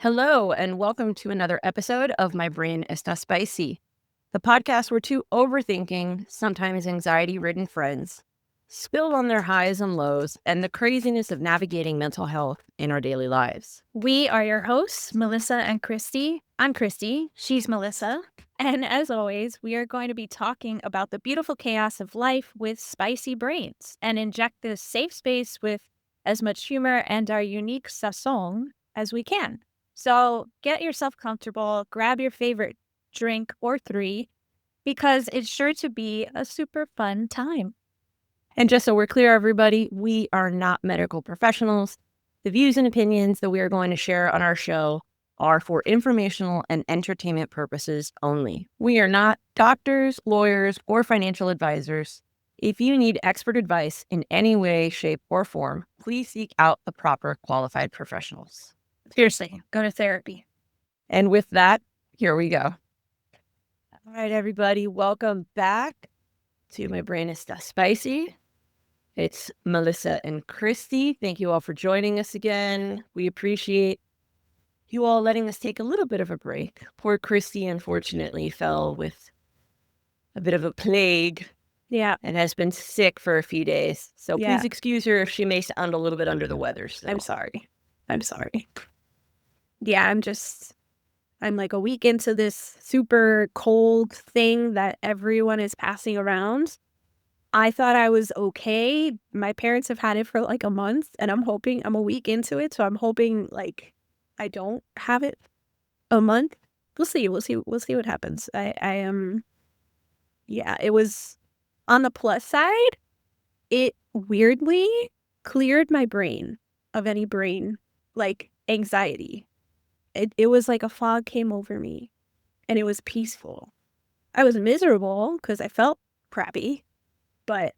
Hello, and welcome to another episode of My Brain Está Spicy, the podcast where two overthinking, sometimes anxiety-ridden friends spill on their highs and lows and the craziness of navigating mental health in our daily lives. We are your hosts, Melissa and Christy. I'm Christy. She's Melissa. And as always, we are going to be talking about the beautiful chaos of life with spicy brains and inject this safe space with as much humor and our unique sazon as we can. So get yourself comfortable, grab your favorite drink or three, because it's sure to be a super fun time. And just so we're clear, everybody, we are not medical professionals. The views and opinions that we are going to share on our show are for informational and entertainment purposes only. We are not doctors, lawyers, or financial advisors. If you need expert advice in any way, shape, or form, please seek out the proper qualified professionals. Seriously, go to therapy. And with that, here we go. All right, everybody, welcome back to My Brain Está Spicy. It's Melissa and Christy. Thank you all for joining us again. We appreciate you all letting us take a little bit of a break. Poor Christy, unfortunately, fell with a bit of a plague. Yeah. And has been sick for a few days. So Yeah. please excuse her if she may sound a little bit under the weather. So. I'm sorry. Yeah, I'm like a week into this super cold thing that everyone is passing around. I thought I was okay. My parents have had it for like a month, and I'm a week into it, so I'm hoping like I don't have it a month. We'll see what happens. I am, yeah, it was on the plus side. It weirdly cleared my brain of any brain like anxiety. It was like a fog came over me, and it was peaceful. I was miserable because I felt crappy, but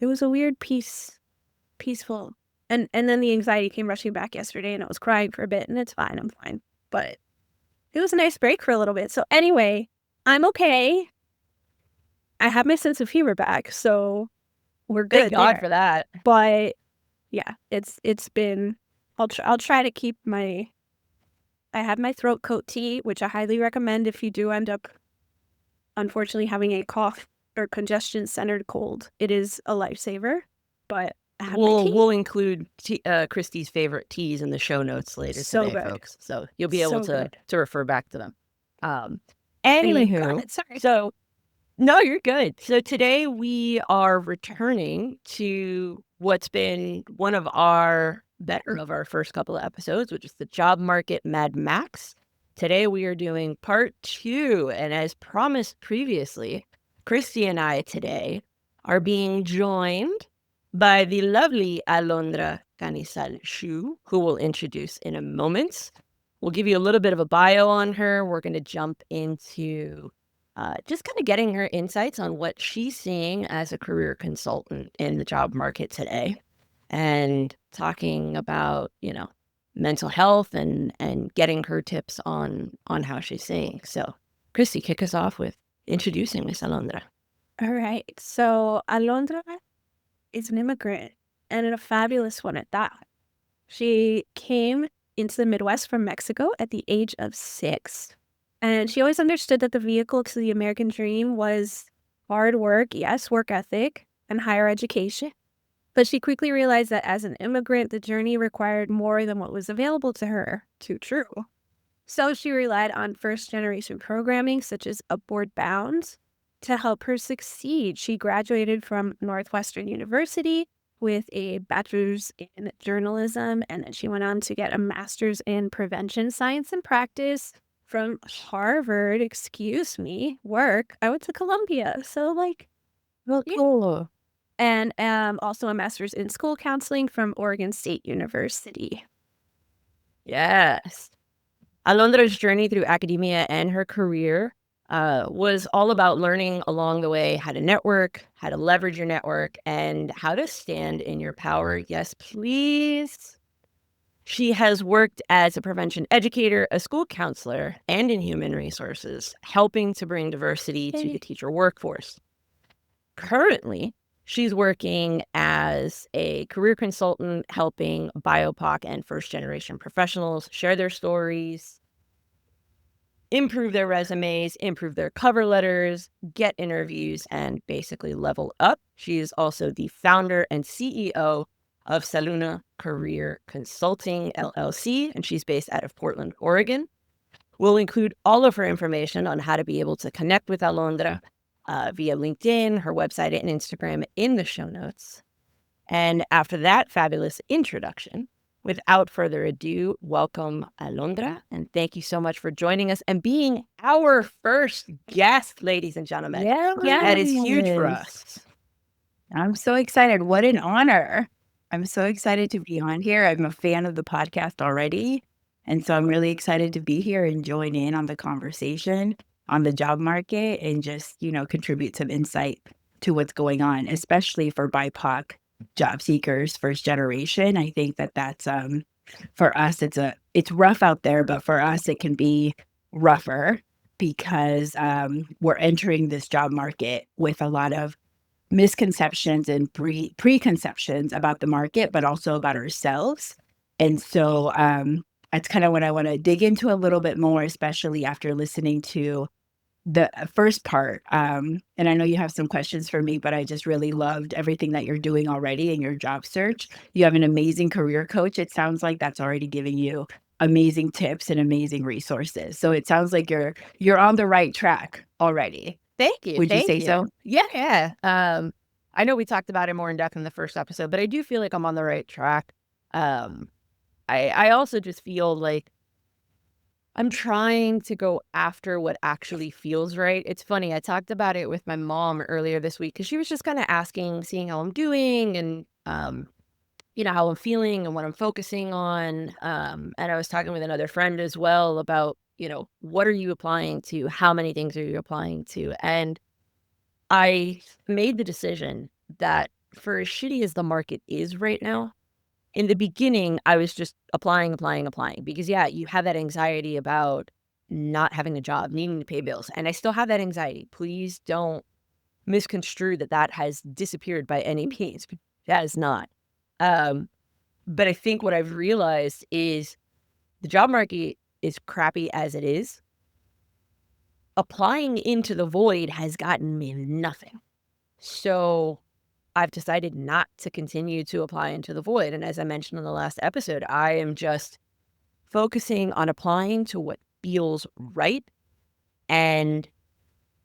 it was a weird peaceful. And then the anxiety came rushing back yesterday, and I was crying for a bit, and it's fine. I'm fine. But it was a nice break for a little bit. So anyway, I'm okay. I have my sense of humor back, so we're good. Thank God there. for that. But yeah, it's been. I'll try to keep my. I have my throat coat tea, which I highly recommend if you do end up, unfortunately, having a cough or congestion-centered cold. It is a lifesaver, but I have my tea. We'll include Christy's favorite teas in the show notes later today, folks. So you'll be able to refer back to them. Anywho, sorry. So no, you're good. So today we are returning to what's been one of our better of our first couple of episodes, which is the job market Mad Max. Today we are doing part 2, and as promised previously, Christy and I today are being joined by the lovely Alondra Canizal Hsu, who we'll introduce in a moment. We'll give you a little bit of a bio on her. We're going to jump into just kind of getting her insights on what she's seeing as a career consultant in the job market today, and talking about, mental health and getting her tips on how she's seeing. So, Christy, kick us off with introducing Miss Alondra. All right. So Alondra is an immigrant, and a fabulous one at that. She came into the Midwest from Mexico at the age of 6. And she always understood that the vehicle to the American dream was hard work, yes, work ethic, and higher education. But she quickly realized that as an immigrant, the journey required more than what was available to her. Too true. So she relied on first-generation programming, such as Upward Bound, to help her succeed. She graduated from Northwestern University with a bachelor's in journalism, and then she went on to get a master's in prevention science and practice from Harvard. Work. I went to Columbia, so like, well, cool. And also a master's in school counseling from Oregon State University. Yes. Alondra's journey through academia and her career was all about learning along the way how to network, how to leverage your network, and how to stand in your power. Yes, please. She has worked as a prevention educator, a school counselor, and in human resources, helping to bring diversity to the teacher workforce. Currently, She's working as a career consultant, helping BIPOC and first-generation professionals share their stories, improve their resumes, improve their cover letters, get interviews, and basically level up. She is also the founder and CEO of Soluna Career Consulting, LLC, and she's based out of Portland, Oregon. We'll include all of her information on how to be able to connect with Alondra via LinkedIn, her website, and Instagram in the show notes. And after that fabulous introduction, without further ado, welcome Alondra, and thank you so much for joining us and being our first guest, ladies and gentlemen. Yeah, That is huge for us. I'm so excited. What an honor. I'm so excited to be on here. I'm a fan of the podcast already. And so I'm really excited to be here and join in on the conversation on the job market and just, contribute some insight to what's going on, especially for BIPOC job seekers, first generation. I think that that's for us, it's rough out there, but for us, it can be rougher because we're entering this job market with a lot of misconceptions and preconceptions about the market, but also about ourselves. And so that's kind of what I want to dig into a little bit more, especially after listening to the first part. And I know you have some questions for me, but I just really loved everything that you're doing already in your job search. You have an amazing career coach. It sounds like that's already giving you amazing tips and amazing resources. So it sounds like you're on the right track already. Thank you. Would you say so? Yeah. I know we talked about it more in depth in the first episode, but I do feel like I'm on the right track. I also just feel like I'm trying to go after what actually feels right. It's funny, I talked about it with my mom earlier this week because she was just kind of asking, seeing how I'm doing and, how I'm feeling and what I'm focusing on. And I was talking with another friend as well about, what are you applying to? How many things are you applying to? And I made the decision that for as shitty as the market is right now, in the beginning, I was just applying because, yeah, you have that anxiety about not having a job, needing to pay bills. And I still have that anxiety. Please don't misconstrue that has disappeared by any means. That is not. But I think what I've realized is the job market is crappy as it is. Applying into the void has gotten me nothing. So I've decided not to continue to apply into the void. And as I mentioned in the last episode, I am just focusing on applying to what feels right and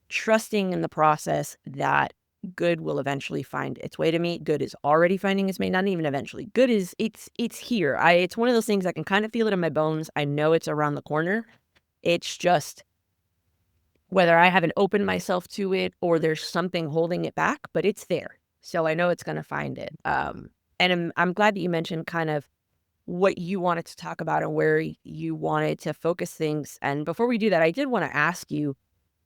trusting in the process that good will eventually find its way to me. Good is already finding its way, not even eventually. Good is it's here. It's one of those things I can kind of feel it in my bones. I know it's around the corner. It's just whether I haven't opened myself to it or there's something holding it back, but it's there. So I know it's going to find it. And I'm glad that you mentioned kind of what you wanted to talk about and where you wanted to focus things. And before we do that, I did want to ask you,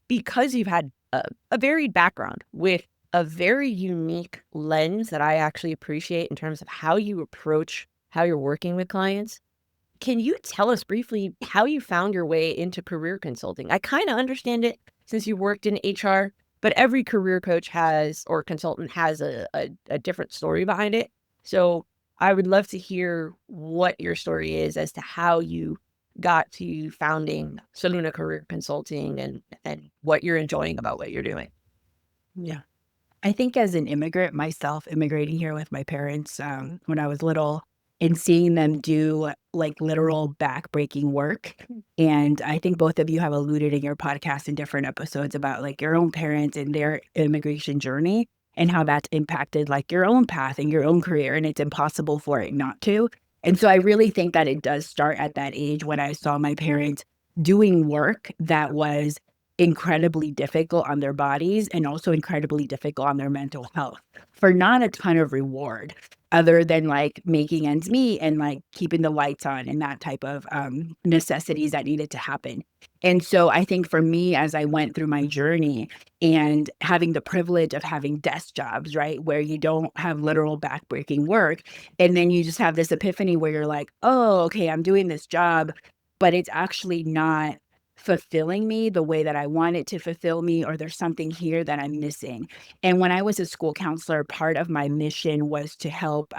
because you've had a varied background with a very unique lens that I actually appreciate in terms of how you approach how you're working with clients. Can you tell us briefly how you found your way into career consulting? I kind of understand it since you worked in HR, but every career coach has or consultant has a different story behind it. So I would love to hear what your story is as to how you got to founding Soluna Career Consulting and what you're enjoying about what you're doing. Yeah. I think as an immigrant myself, immigrating here with my parents when I was little and seeing them do like literal backbreaking work. And I think both of you have alluded in your podcast in different episodes about like your own parents and their immigration journey and how that's impacted like your own path and your own career. And it's impossible for it not to. And so I really think that it does start at that age when I saw my parents doing work that was incredibly difficult on their bodies and also incredibly difficult on their mental health for not a ton of reward other than like making ends meet and like keeping the lights on and that type of necessities that needed to happen. And so I think for me, as I went through my journey and having the privilege of having desk jobs, right, where you don't have literal backbreaking work, and then you just have this epiphany where you're like, oh, okay, I'm doing this job, but it's actually not fulfilling me the way that I want it to fulfill me, or there's something here that I'm missing. And when I was a school counselor, part of my mission was to help.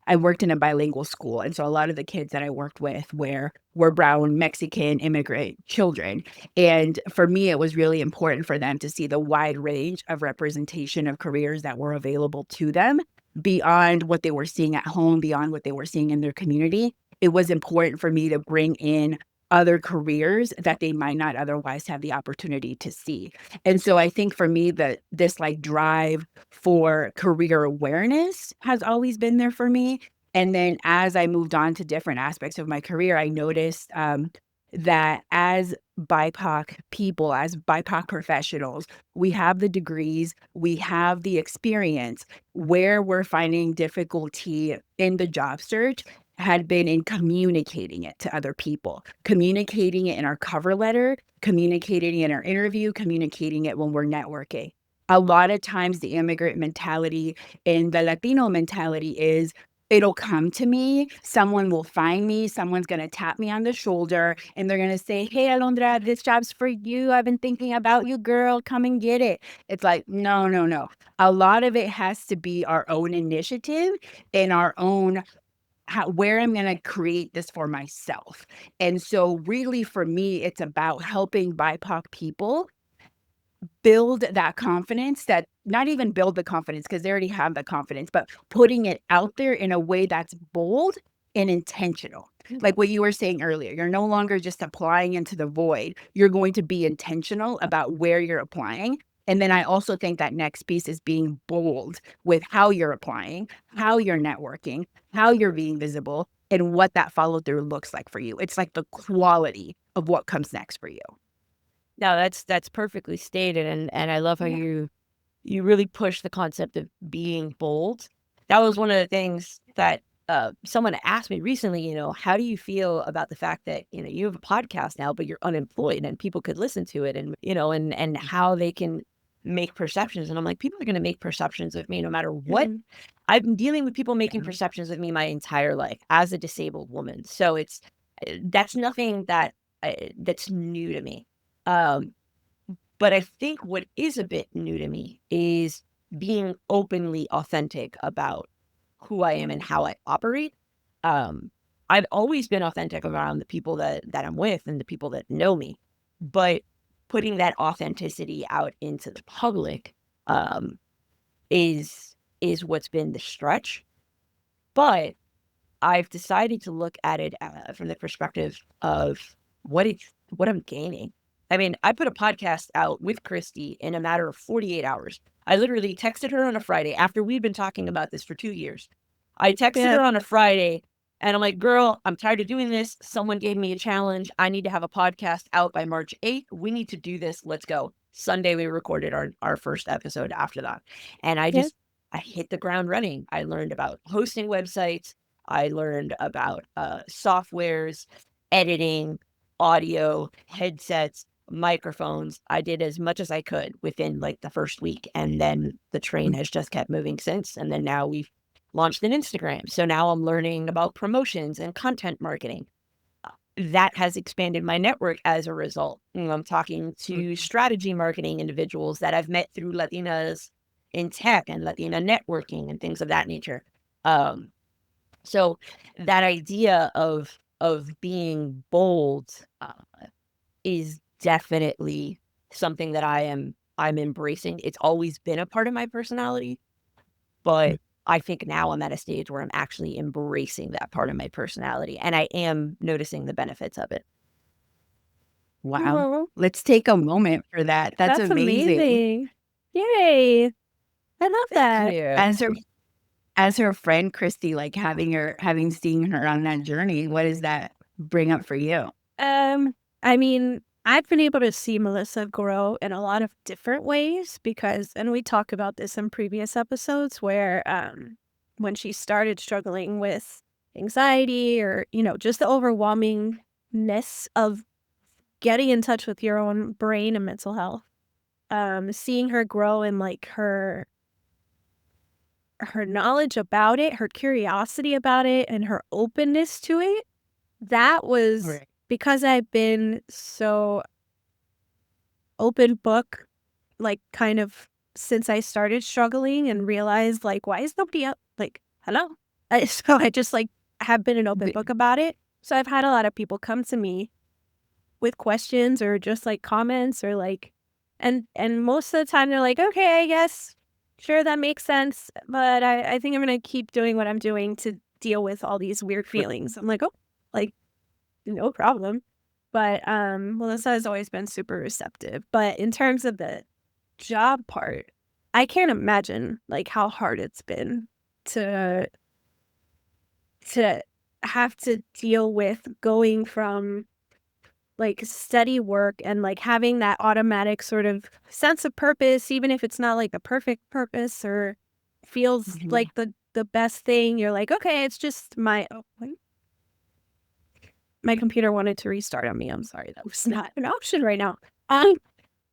I worked in a bilingual school. And so a lot of the kids that I worked with were brown, Mexican immigrant children. And for me, it was really important for them to see the wide range of representation of careers that were available to them beyond what they were seeing at home, beyond what they were seeing in their community. It was important for me to bring in other careers that they might not otherwise have the opportunity to see. And so I think for me that this like drive for career awareness has always been there for me. And then as I moved on to different aspects of my career, I noticed that as BIPOC people, as BIPOC professionals, we have the degrees, we have the experience. Where we're finding difficulty in the job search had been in communicating it to other people, communicating it in our cover letter, communicating it in our interview, communicating it when we're networking. A lot of times the immigrant mentality and the Latino mentality is, it'll come to me, someone will find me, someone's going to tap me on the shoulder, and they're going to say, hey, Alondra, this job's for you. I've been thinking about you, girl. Come and get it. It's like, no, no, no. A lot of it has to be our own initiative and our own where I'm going to create this for myself. And so really for me, it's about helping BIPOC people build that confidence, that not even build the confidence because they already have the confidence, but putting it out there in a way that's bold and intentional. Like what you were saying earlier, you're no longer just applying into the void. You're going to be intentional about where you're applying. And then I also think that next piece is being bold with how you're applying, how you're networking, how you're being visible, and what that follow through looks like for you. It's like the quality of what comes next for you. No, that's perfectly stated, and I love how you really push the concept of being bold. That was one of the things that someone asked me recently. How do you feel about the fact that you have a podcast now, but you're unemployed, and people could listen to it, and and how they can make perceptions. And I'm like, people are going to make perceptions of me no matter what. I've been dealing with people making perceptions of me my entire life as a disabled woman, so that's nothing that's new to me. But I think what is a bit new to me is being openly authentic about who I am and how I operate. I've always been authentic around the people that I'm with and the people that know me, but putting that authenticity out into the public is what's been the stretch. But I've decided to look at it from the perspective of what I'm gaining. I mean, I put a podcast out with Christy in a matter of 48 hours. I literally texted her on a Friday after we'd been talking about this for 2 years. I texted her on a Friday and I'm like, girl, I'm tired of doing this. Someone gave me a challenge. I need to have a podcast out by March 8th. We need to do this. Let's go. Sunday, we recorded our first episode after that. And I hit the ground running. I learned about hosting websites. I learned about softwares, editing, audio, headsets, microphones. I did as much as I could within like the first week. And then the train has just kept moving since. And then now we've launched an Instagram. So now I'm learning about promotions and content marketing. That has expanded my network as a result. I'm talking to strategy marketing individuals that I've met through Latinas in tech and Latina networking and things of that nature. So that idea of being bold is definitely something that I'm embracing. It's always been a part of my personality, but I think now I'm at a stage where I'm actually embracing that part of my personality, and I am noticing the benefits of it. Wow. Let's take a moment for that. That's amazing. Yay. I love that. As her friend, Christy, like having seen her on that journey, what does that bring up for you? I mean, I've been able to see Melissa grow in a lot of different ways and we talk about this in previous episodes where when she started struggling with anxiety or, just the overwhelmingness of getting in touch with your own brain and mental health, seeing her grow in like her knowledge about it, her curiosity about it, and her openness to it, that was because I've been so open book, like kind of since I started struggling and realized like, why is nobody up? Like, hello. So I just like have been an open book about it. So I've had a lot of people come to me with questions or just like comments or like, and most of the time they're like, okay, I guess, sure, that makes sense. But I think I'm going to keep doing what I'm doing to deal with all these weird feelings. I'm like, oh, like, no problem. But Melissa has always been super receptive. But in terms of the job part, I can't imagine like how hard it's been to have to deal with going from like steady work and like having that automatic sort of sense of purpose, even if it's not like the perfect purpose or feels like the best thing. You're like, okay, it's just my my computer wanted to restart on me. I'm sorry, that was not an option right now.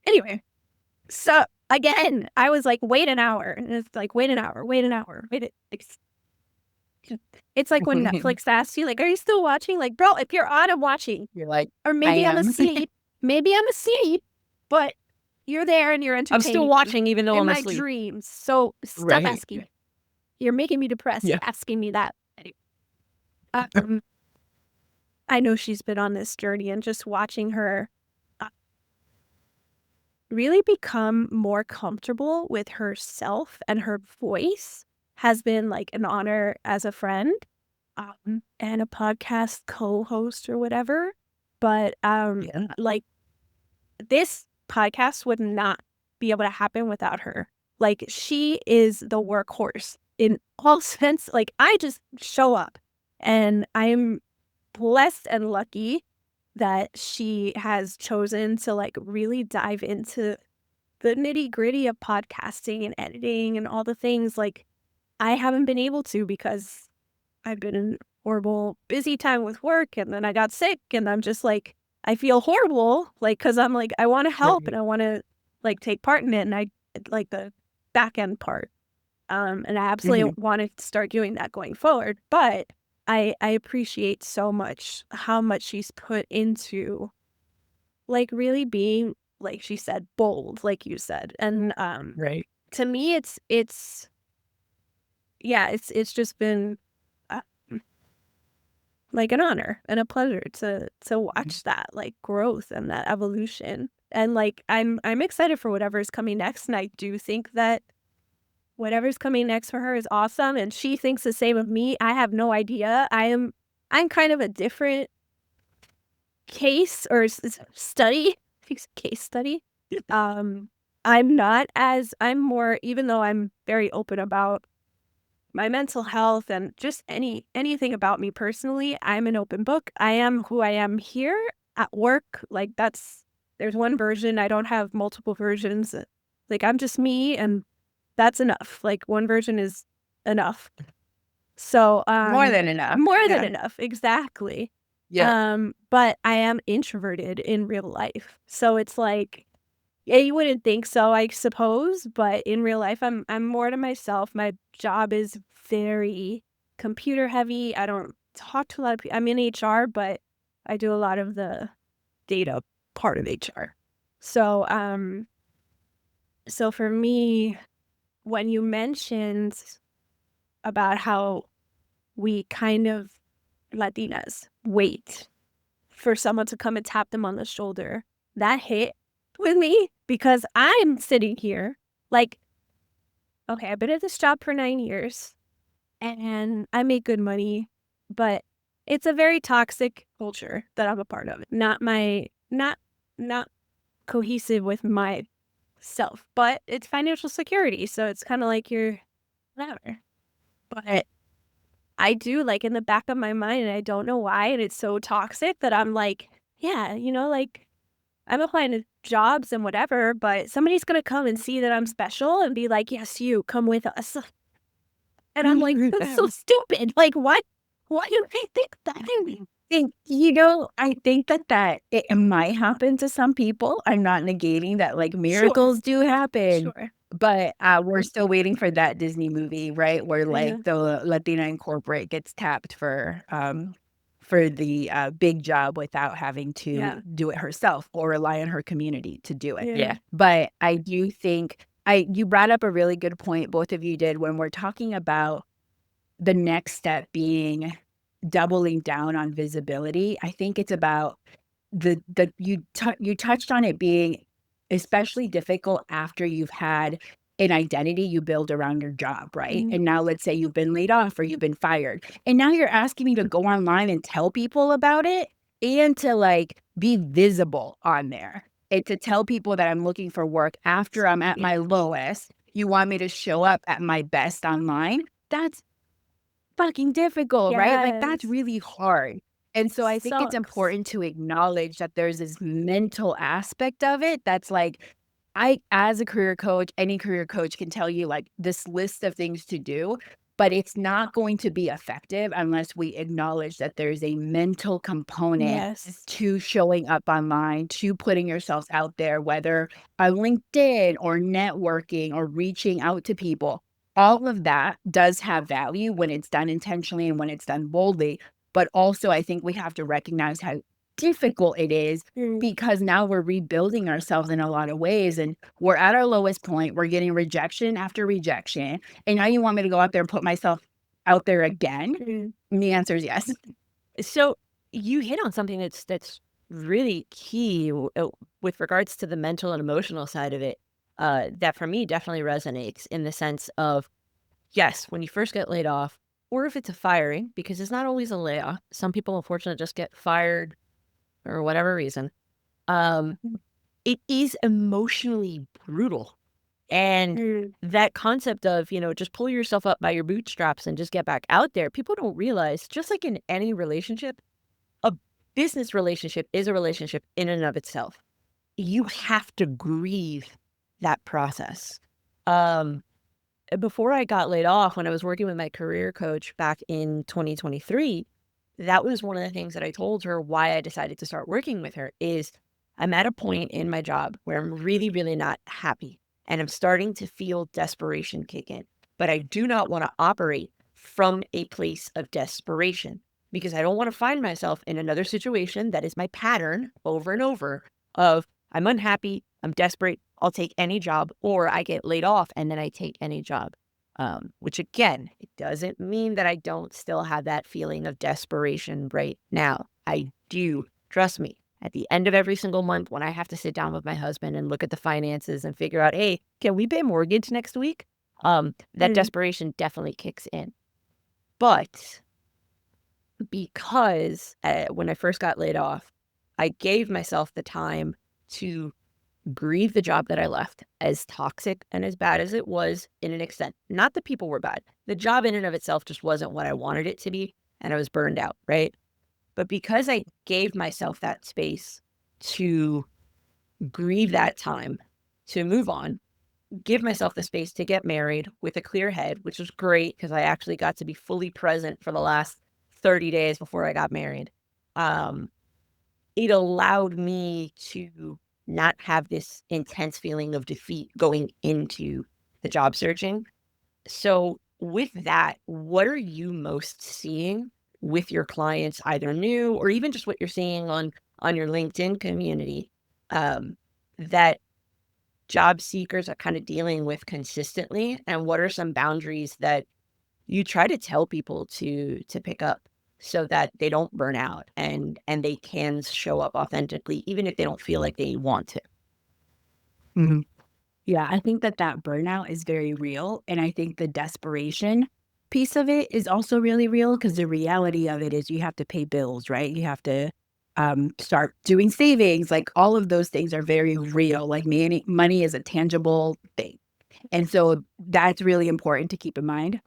Anyway, so again, I was like, wait an hour, and it's like, wait an hour, wait an hour, wait it. It's like when Netflix asks you, like, are you still watching? Like, bro, if you're on, I'm watching. You're like, Or maybe I'm asleep. Maybe I'm asleep, but you're there and you're I'm entertaining. still watching even though in I'm my asleep. dreams. So stop asking. You're making me depressed asking me that. Anyway. I know she's been on this journey, and just watching her really become more comfortable with herself and her voice has been like an honor as a friend and a podcast co-host or whatever. But like this podcast would not be able to happen without her. Like she is the workhorse in all sense. Like I just show up, and I'm blessed and lucky that she has chosen to like really dive into the nitty-gritty of podcasting and editing and all the things like I haven't been able to because I've been in horrible busy time with work, and then I got sick, and I'm just like I feel horrible like because I'm like I want to help and I want to like take part in it, and I like the back end part and I absolutely want to start doing that going forward. But I appreciate so much how much she's put into like really being, like she said, bold, like you said. And to me it's just been like an honor and a pleasure to watch that like growth and that evolution. And like I'm excited for whatever's coming next, and I do think that whatever's coming next for her is awesome, and she thinks the same of me. I have no idea. I'm kind of a different case or study. Case study. I'm more, even though I'm very open about my mental health and just anything about me personally, I'm an open book. I am who I am here at work. Like there's one version. I don't have multiple versions. Like I'm just me, and that's enough. Like one version is enough. So more than enough. More than enough, exactly. Yeah. But I am introverted in real life. So it's like, yeah, you wouldn't think so, I suppose, but in real life I'm more to myself. My job is very computer heavy. I don't talk to a lot of people. I'm in HR, but I do a lot of the data part of HR. So so for me, when you mentioned about how we kind of Latinas wait for someone to come and tap them on the shoulder, that hit with me because I'm sitting here like, okay, I've been at this job for 9 years and I make good money, but it's a very toxic culture that I'm a part of. Not cohesive with myself, but it's financial security. So it's kind of like you're whatever. But I do, like, in the back of my mind, and I don't know why, and it's so toxic that I'm like, yeah, like, I'm applying to jobs and whatever, but somebody's gonna come and see that I'm special and be like, yes, you come with us. And I'm like, that's so stupid. Like, what? Why do I think that? I think that it might happen to some people. I'm not negating that, like, miracles do happen. Sure. But we're still waiting for that Disney movie, right? Where like the Latina incorporate gets tapped for for the big job without having to Yeah. do it herself or rely on her community to do it. Yeah. But I do think you brought up a really good point, both of you did, when we're talking about the next step being doubling down on visibility. I think it's about you touched on it being especially difficult after you've had an identity you build around your job, right? Mhm. And now let's say you've been laid off or you've been fired. And now you're asking me to go online and tell people about it and to like be visible on there. And to tell people that I'm looking for work after I'm at my lowest. You want me to show up at my best online? That's fucking difficult, right? Like that's Yes. really hard. And so I think it's Sucks. important to acknowledge that there's this mental aspect of it that's like, as a career coach, any career coach can tell you like this list of things to do, but it's not going to be effective unless we acknowledge that there's a mental component Yes. to showing up online, to putting yourselves out there, whether on LinkedIn or networking or reaching out to people. All of that does have value when it's done intentionally and when it's done boldly. But also, I think we have to recognize how difficult it is because now we're rebuilding ourselves in a lot of ways and we're at our lowest point. We're getting rejection after rejection. And now you want me to go out there and put myself out there again? And the answer is yes. So you hit on something that's really key with regards to the mental and emotional side of it. That for me definitely resonates in the sense of, yes, when you first get laid off, or if it's a firing, because it's not always a layoff. Some people, unfortunately, just get fired for whatever reason. It is emotionally brutal. And that concept of, just pull yourself up by your bootstraps and just get back out there. People don't realize, just like in any relationship, a business relationship is a relationship in and of itself. You have to grieve that process. Before I got laid off, when I was working with my career coach back in 2023, that was one of the things that I told her why I decided to start working with her is I'm at a point in my job where I'm really, really not happy and I'm starting to feel desperation kick in. But I do not want to operate from a place of desperation because I don't want to find myself in another situation that is my pattern over and over of I'm unhappy, I'm desperate, I'll take any job, or I get laid off and then I take any job. Which again, it doesn't mean that I don't still have that feeling of desperation right now. I do. Trust me. At the end of every single month, when I have to sit down with my husband and look at the finances and figure out, hey, can we pay mortgage next week? That desperation definitely kicks in. But because when I first got laid off, I gave myself the time to grieve the job that I left, as toxic and as bad as it was in an extent. Not that people were bad. The job in and of itself just wasn't what I wanted it to be, and I was burned out, right? But because I gave myself that space to grieve that time, to move on, give myself the space to get married with a clear head, which was great because I actually got to be fully present for the last 30 days before I got married. It allowed me to not have this intense feeling of defeat going into the job searching. So with that, what are you most seeing with your clients, either new or even just what you're seeing on your LinkedIn community, that job seekers are kind of dealing with consistently? And what are some boundaries that you try to tell people to pick up so that they don't burn out and they can show up authentically, even if they don't feel like they want to? Yeah, I think that burnout is very real. And I think the desperation piece of it is also really real because the reality of it is you have to pay bills, right? You have to start doing savings. Like all of those things are very real. Like money is a tangible thing. And so that's really important to keep in mind.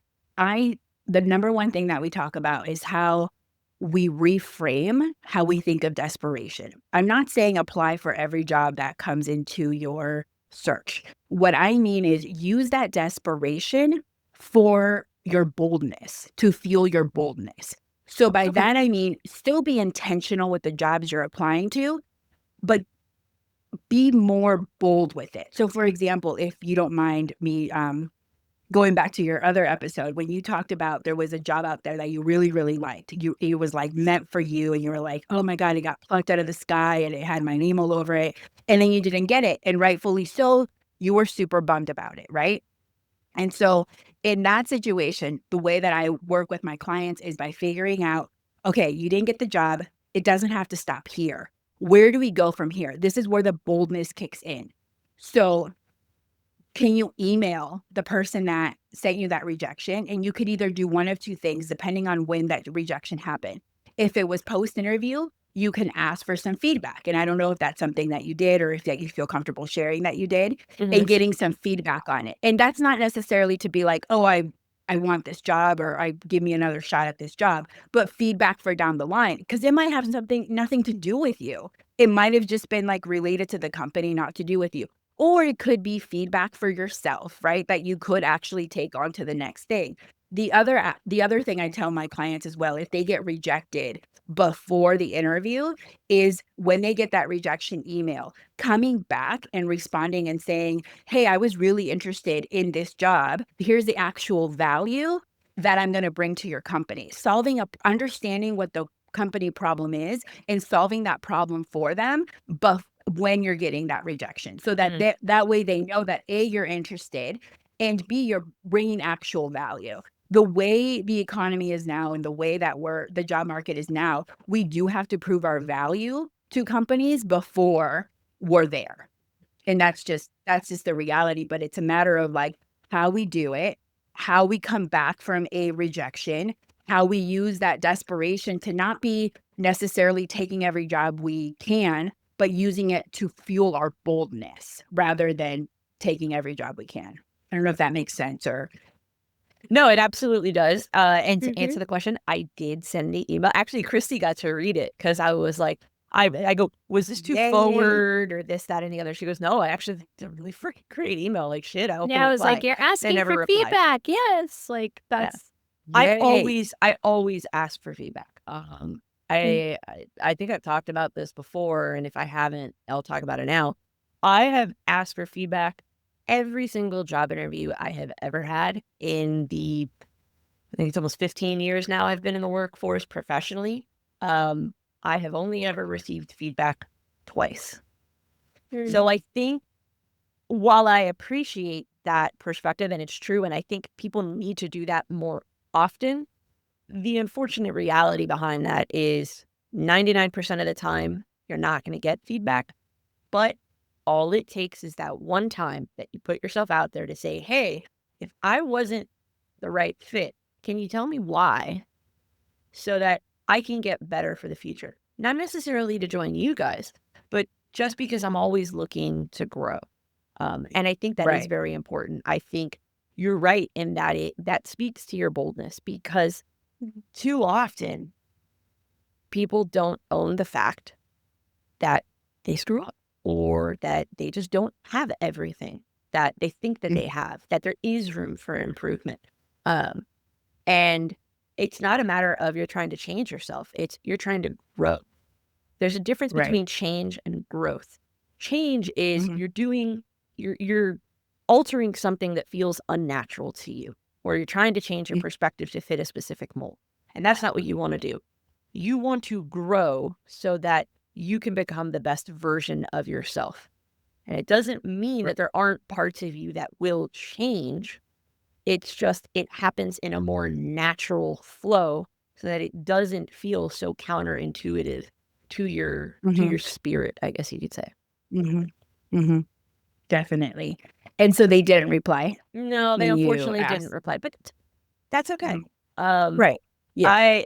The number one thing that we talk about is how we reframe how we think of desperation. I'm not saying apply for every job that comes into your search. What I mean is use that desperation for your boldness, to fuel your boldness. So by that, I mean, still be intentional with the jobs you're applying to, but be more bold with it. So for example, if you don't mind me going back to your other episode, when you talked about there was a job out there that you really, really liked, it was like meant for you, and you were like, oh my God, it got plucked out of the sky and it had my name all over it. And then you didn't get it. And rightfully so, you were super bummed about it, right? And so in that situation, the way that I work with my clients is by figuring out, okay, you didn't get the job. It doesn't have to stop here. Where do we go from here? This is where the boldness kicks in. So can you email the person that sent you that rejection? And you could either do one of two things, depending on when that rejection happened. If it was post-interview, you can ask for some feedback. And I don't know if that's something that you did, or if that you feel comfortable sharing that you did, and getting some feedback on it. And that's not necessarily to be like, oh, I want this job, or I give me another shot at this job, but feedback for down the line, because it might have nothing to do with you. It might have just been like related to the company, not to do with you. Or it could be feedback for yourself, right? That you could actually take on to the next thing. The other thing I tell my clients as well, if they get rejected before the interview, is when they get that rejection email, coming back and responding and saying, hey, I was really interested in this job. Here's the actual value that I'm going to bring to your company. Understanding what the company problem is and solving that problem for them, but when you're getting that rejection, so that that way they know that A, you're interested, and B, you're bringing actual value. The way the economy is now, and the way that the job market is now, we do have to prove our value to companies before we're there. And that's just the reality. But it's a matter of like how we do it, how we come back from a rejection, how we use that desperation to not be necessarily taking every job we can, but using it to fuel our boldness rather than taking every job we can. I don't know if that makes sense or. No, it absolutely does. And to answer the question, I did send the email. Actually, Christy got to read it because I was like, I go, was this too forward or this, that, and the other? She goes, no, I actually think it's a really freaking great email. Like, shit, I hope Yeah, I was like, you're asking for feedback. Yes, like that's. I always ask for feedback. I think I've talked about this before, and if I haven't, I'll talk about it now. I have asked for feedback every single job interview I have ever had in I think it's almost 15 years now I've been in the workforce professionally. I have only ever received feedback twice. So I think while I appreciate that perspective, and it's true, and I think people need to do that more often, the unfortunate reality behind that is 99% of the time, you're not going to get feedback. But all it takes is that one time that you put yourself out there to say, hey, if I wasn't the right fit, can you tell me why? So that I can get better for the future. Not necessarily to join you guys, but just because I'm always looking to grow. And I think that is very important. I think you're right in that that speaks to your boldness, because too often people don't own the fact that they screw up, or that they just don't have everything that they think that they have, that there is room for improvement. And it's not a matter of you're trying to change yourself. It's you're trying to grow. There's a difference between change and growth. Change is you're altering something that feels unnatural to you, or you're trying to change your perspective to fit a specific mold. And that's not what you want to do. You want to grow so that you can become the best version of yourself. And it doesn't mean that there aren't parts of you that will change. It's just, it happens in a more natural flow so that it doesn't feel so counterintuitive to your spirit, I guess you could say. Definitely. And so they didn't reply? No, they unfortunately didn't reply, but that's okay. Yeah.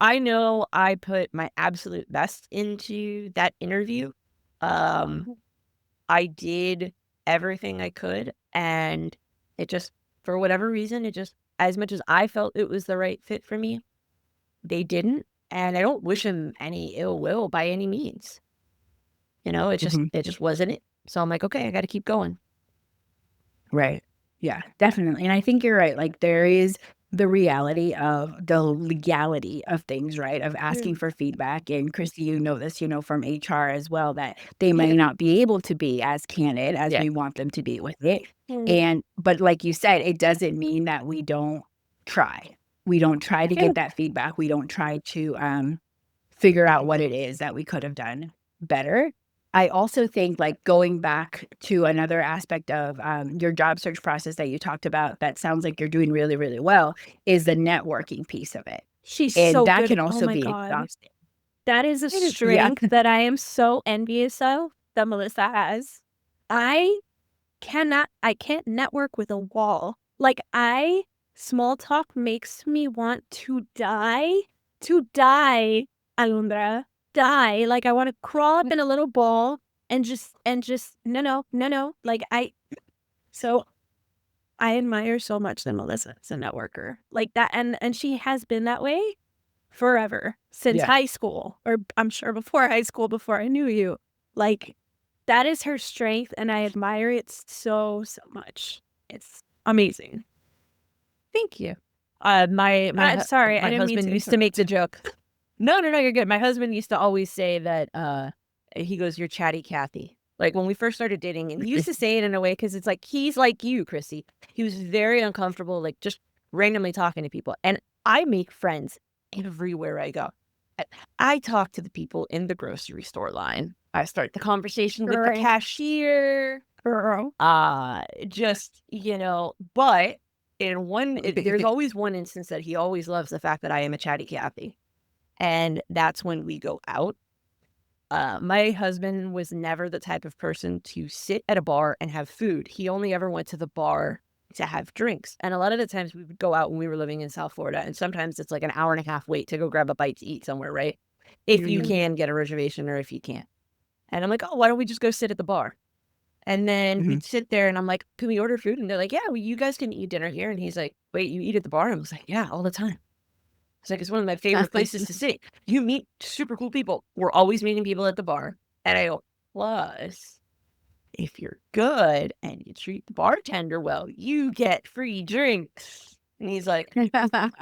I know I put my absolute best into that interview. I did everything I could, and it just, for whatever reason, it just, as much as I felt it was the right fit for me, they didn't. And I don't wish them any ill will by any means. It just wasn't it. So I'm like, okay, I got to keep going. Right. Yeah, definitely. And I think you're right. Like there is the reality of the legality of things, right? Of asking for feedback. And Christy, you know this, from HR as well, that they may not be able to be as candid as Yeah. we want them to be with it. But like you said, it doesn't mean that we don't try. We don't try to get that feedback. We don't try to figure out what it is that we could have done better. I also think, like, going back to another aspect of your job search process that you talked about, that sounds like you're doing really, really well, is the networking piece of it. She's And so that good. can Oh also my be God. exhausting. That is a Yeah. strength that I am so envious of that Melissa has. I can't network with a wall. Like, small talk makes me want to die. Alondra, die. Like, I want to crawl up in a little ball and just, no. So I admire so much that Melissa is a networker like that. And she has been that way forever, since high school, or I'm sure before high school, before I knew you. Like, that is her strength, and I admire it so much. It's amazing. Thank you. My Sorry, I my didn't mean husband to used to make the joke. No, you're good. My husband used to always say that he goes, "You're chatty Cathy." Like when we first started dating, and he used to say it in a way because it's like he's like you, Chrissy. He was very uncomfortable, like just randomly talking to people, and I make friends everywhere I go. I I talk to the people in the grocery store line. I start the conversation with the Right. cashier. Girl. But there's always one instance that he always loves the fact that I am a chatty Cathy. And that's when we go out. My husband was never the type of person to sit at a bar and have food. He only ever went to the bar to have drinks. And a lot of the times we would go out when we were living in South Florida. And sometimes it's like an hour and a half wait to go grab a bite to eat somewhere, right? If you can get a reservation or if you can't. And I'm like, oh, why don't we just go sit at the bar? And then we'd sit there and I'm like, can we order food? And they're like, yeah, well, you guys can eat dinner here. And he's like, wait, you eat at the bar? And I was like, yeah, all the time. It's like, it's one of my favorite places to sit. You meet super cool people. We're always meeting people at the bar. And I go, plus, if you're good and you treat the bartender well, you get free drinks. And he's like,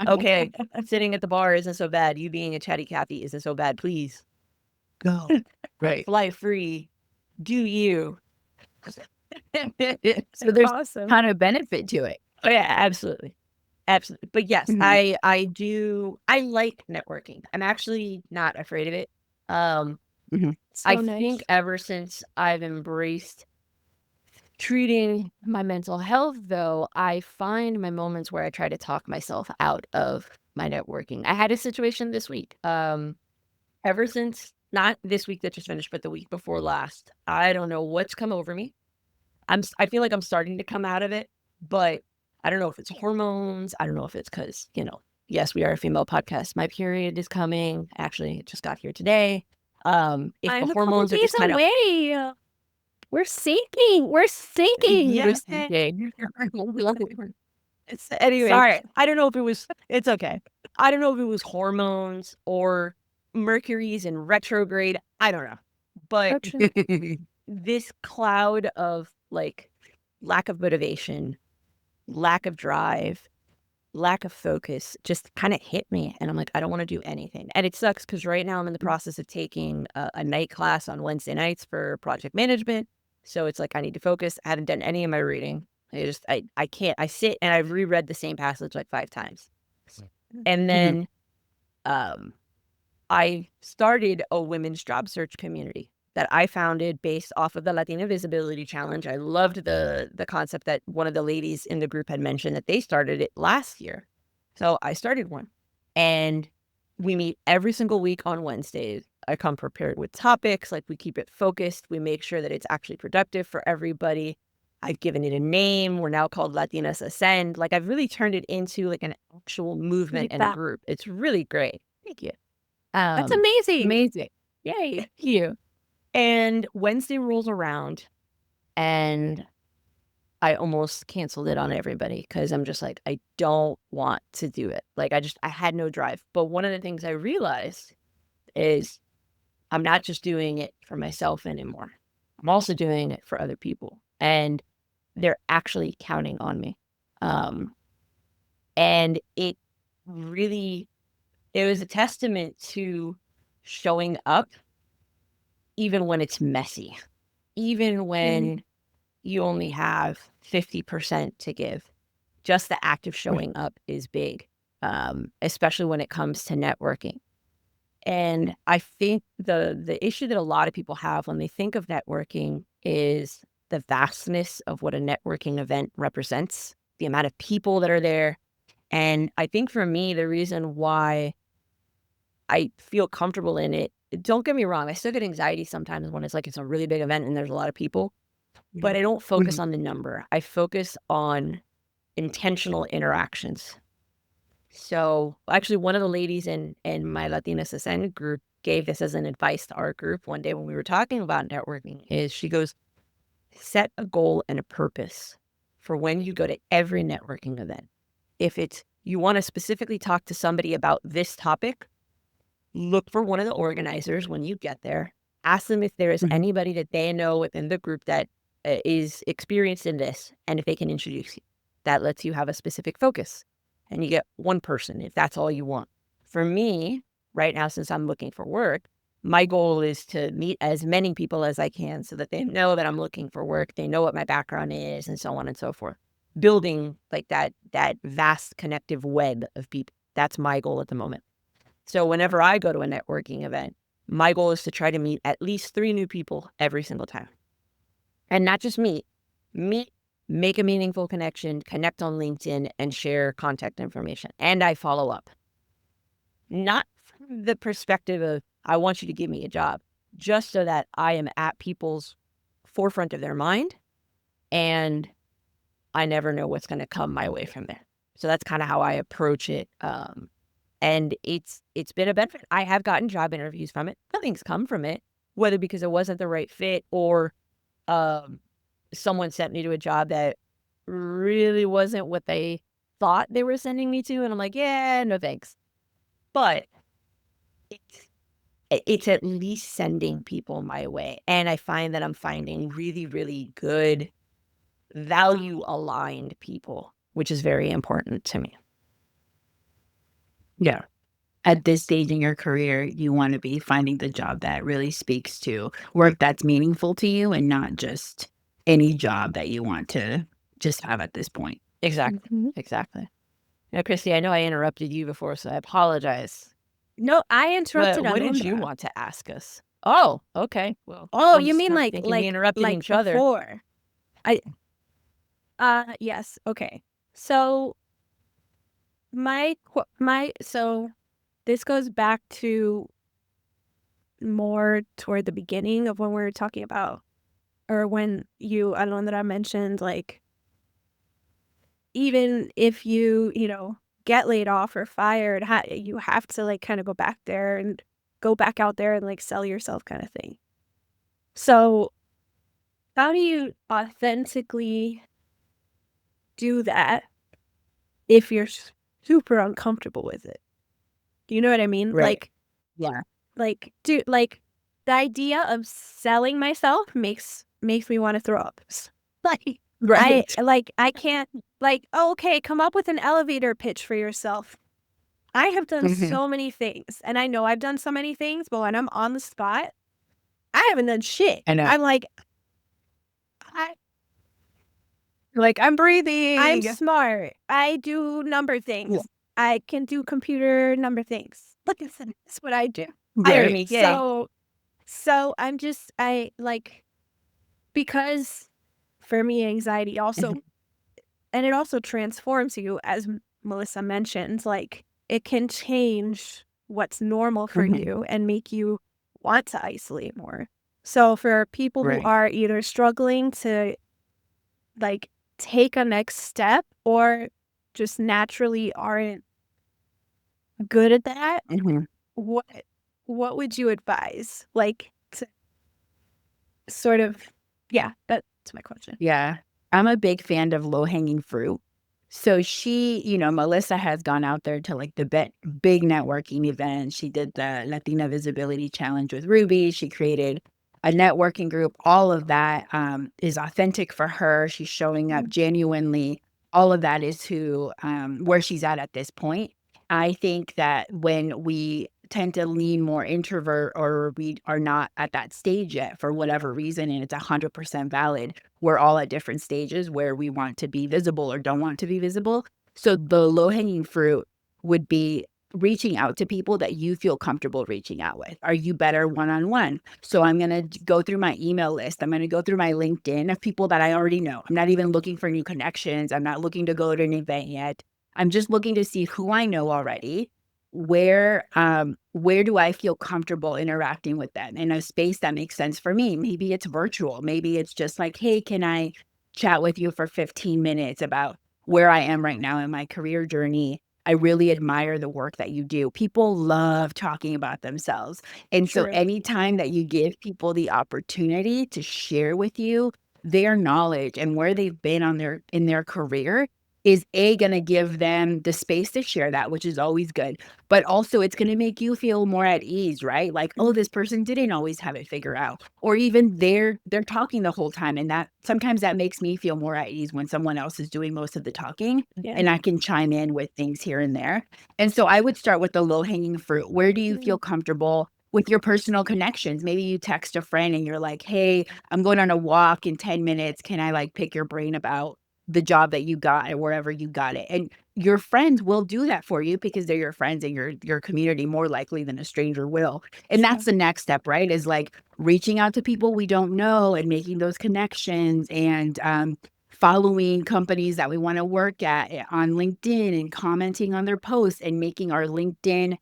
okay, sitting at the bar isn't so bad. You being a chatty Cathy isn't so bad. Please go. Right. Fly free. Do you. So there's Awesome. kind of benefit to it. Oh yeah, absolutely. Absolutely. But yes, Mhm. I like networking. I'm actually not afraid of it. I So nice. think ever since I've embraced treating my mental health, though, I find my moments where I try to talk myself out of my networking. I had a situation this week. Ever since not this week that just finished, but the week before last, I don't know what's come over me. I feel like I'm starting to come out of it, but I don't know if it's hormones. I don't know if it's because, yes, we are a female podcast. My period is coming. Actually, it just got here today. If I'm the a couple hormones are days just kind of away. We're sinking. yes. Anyway, Sorry. I don't know if it was. It's okay. I don't know if it was hormones or Mercury's in retrograde. I don't know, but this cloud of like lack of motivation, lack of drive, lack of focus just kind of hit me. And I'm like, I don't want to do anything. And it sucks because right now I'm in the process of taking a night class on Wednesday nights for project management. So it's like I need to focus. I haven't done any of my reading. I can't. I sit and I've reread the same passage like 5 times. And then I started a women's job search community that I founded based off of the Latina Visibility Challenge. I loved the concept that one of the ladies in the group had mentioned that they started it last year. So I started one. And we meet every single week on Wednesdays. I come prepared with topics, like we keep it focused. We make sure that it's actually productive for everybody. I've given it a name. We're now called Latinas Ascend. Like I've really turned it into like an actual movement Like and a that. group. It's really great. Thank you. That's amazing. Amazing. Yay. Thank you. And Wednesday rolls around and I almost canceled it on everybody because I'm just like, I don't want to do it. Like I had no drive. But one of the things I realized is I'm not just doing it for myself anymore. I'm also doing it for other people. And they're actually counting on me. And it was a testament to showing up even when it's messy, even when you only have 50% to give. Just the act of showing up is big, especially when it comes to networking. And I think the issue that a lot of people have when they think of networking is the vastness of what a networking event represents, the amount of people that are there. And I think for me, the reason why I feel comfortable in it, don't get me wrong, I still get anxiety sometimes when it's a really big event and there's a lot of people, but I don't focus on the number. I focus on intentional interactions. So actually one of the ladies in my Latinas Ascend group gave this as an advice to our group one day when we were talking about networking is she goes, set a goal and a purpose for when you go to every networking event. If it's you want to specifically talk to somebody about this topic, look for one of the organizers when you get there. Ask them if there is anybody that they know within the group that is experienced in this and if they can introduce you. That lets you have a specific focus. And you get one person if that's all you want. For me, right now, since I'm looking for work, my goal is to meet as many people as I can so that they know that I'm looking for work. They know what my background is and so on and so forth. Building like that vast connective web of people. That's my goal at the moment. So whenever I go to a networking event, my goal is to try to meet at least 3 new people every single time. And not just meet, make a meaningful connection, connect on LinkedIn, and share contact information. And I follow up. Not from the perspective of, I want you to give me a job, just so that I am at people's forefront of their mind, and I never know what's going to come my way from there. So that's kind of how I approach it. And it's been a benefit. I have gotten job interviews from it. Nothing's come from it, whether because it wasn't the right fit or someone sent me to a job that really wasn't what they thought they were sending me to. And I'm like, yeah, no thanks. But it's at least sending people my way. And I find that I'm finding really, really good value-aligned people, which is very important to me. Yeah. At this stage in your career, you want to be finding the job that really speaks to work that's meaningful to you and not just any job that you want to just have at this point. Exactly. Exactly. Now, Christy, I know I interrupted you before, so I apologize. No, I interrupted What did you Alondra. want to ask us? Oh, okay. Well, Oh, I'm you mean just thinking we interrupted each other. before? Yes. Okay. So so this goes back to more toward the beginning of when we were talking about, or when you, Alondra, mentioned like, even if you get laid off or fired, you have to like kind of go back out there and like sell yourself kind of thing. So how do you authentically do that if you're super uncomfortable with it? Do you know what I mean? Right. Yeah. The idea of selling myself makes me want to throw up. Like, Right. I can't, oh, okay, come up with an elevator pitch for yourself. I have done so many things, and I know I've done so many things, but when I'm on the spot, I haven't done shit. I know. I'm like, I'm breathing. I'm smart. I do number things. Yeah. I can do computer number things. Look, that's what I do. Hire me, yay. So because for me, anxiety also, and it also transforms you, as Melissa mentioned, like it can change what's normal for you and make you want to isolate more. So for people who are either struggling to like take a next step or just naturally aren't good at that, what would you advise? Like to sort of, yeah, that's my question. Yeah. I'm a big fan of low-hanging fruit. So Melissa has gone out there to like the big networking events. She did the Latina Visibility Challenge with Ruby. She created a networking group. All of that is authentic for her. She's showing up genuinely. all of that is who, where she's at this point. I think that when we tend to lean more introvert or we are not at that stage yet for whatever reason, and it's 100% valid, we're all at different stages where we want to be visible or don't want to be visible. So the low-hanging fruit would be reaching out to people that you feel comfortable reaching out with. Are you better one-on-one? So I'm going to go through my email list. I'm going to go through my LinkedIn of people that I already know. I'm not even looking for new connections. I'm not looking to go to an event yet. I'm just looking to see who I know already. Where do I feel comfortable interacting with them in a space that makes sense for me? Maybe it's virtual. Maybe it's just like, hey, can I chat with you for 15 minutes about where I am right now in my career journey? I really admire the work that you do. People love talking about themselves. And so True. anytime that you give people the opportunity to share with you their knowledge and where they've been in their career is going to give them the space to share that, which is always good. But also it's going to make you feel more at ease, right? Like, oh, this person didn't always have it figured out. Or even they're talking the whole time. And that sometimes that makes me feel more at ease when someone else is doing most of the talking. Yeah. And I can chime in with things here and there. And so I would start with the low-hanging fruit. Where do you feel comfortable with your personal connections? Maybe you text a friend and you're like, hey, I'm going on a walk in 10 minutes. Can I like pick your brain about the job that you got or wherever you got it? And your friends will do that for you because they're your friends and your community, more likely than a stranger will. And that's the next step, right? Is like reaching out to people we don't know and making those connections and following companies that we want to work at on LinkedIn and commenting on their posts and making our LinkedIn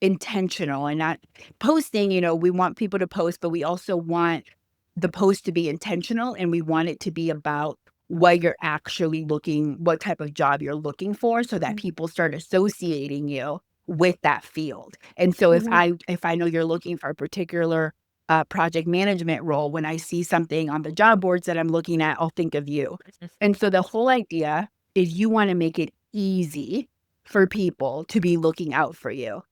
intentional and not posting. We want people to post, but we also want the post to be intentional and we want it to be about what you're actually what type of job you're looking for so that people start associating you with that field. And so if I know you're looking for a particular project management role, when I see something on the job boards that I'm looking at, I'll think of you. And so the whole idea is you want to make it easy for people to be looking out for you.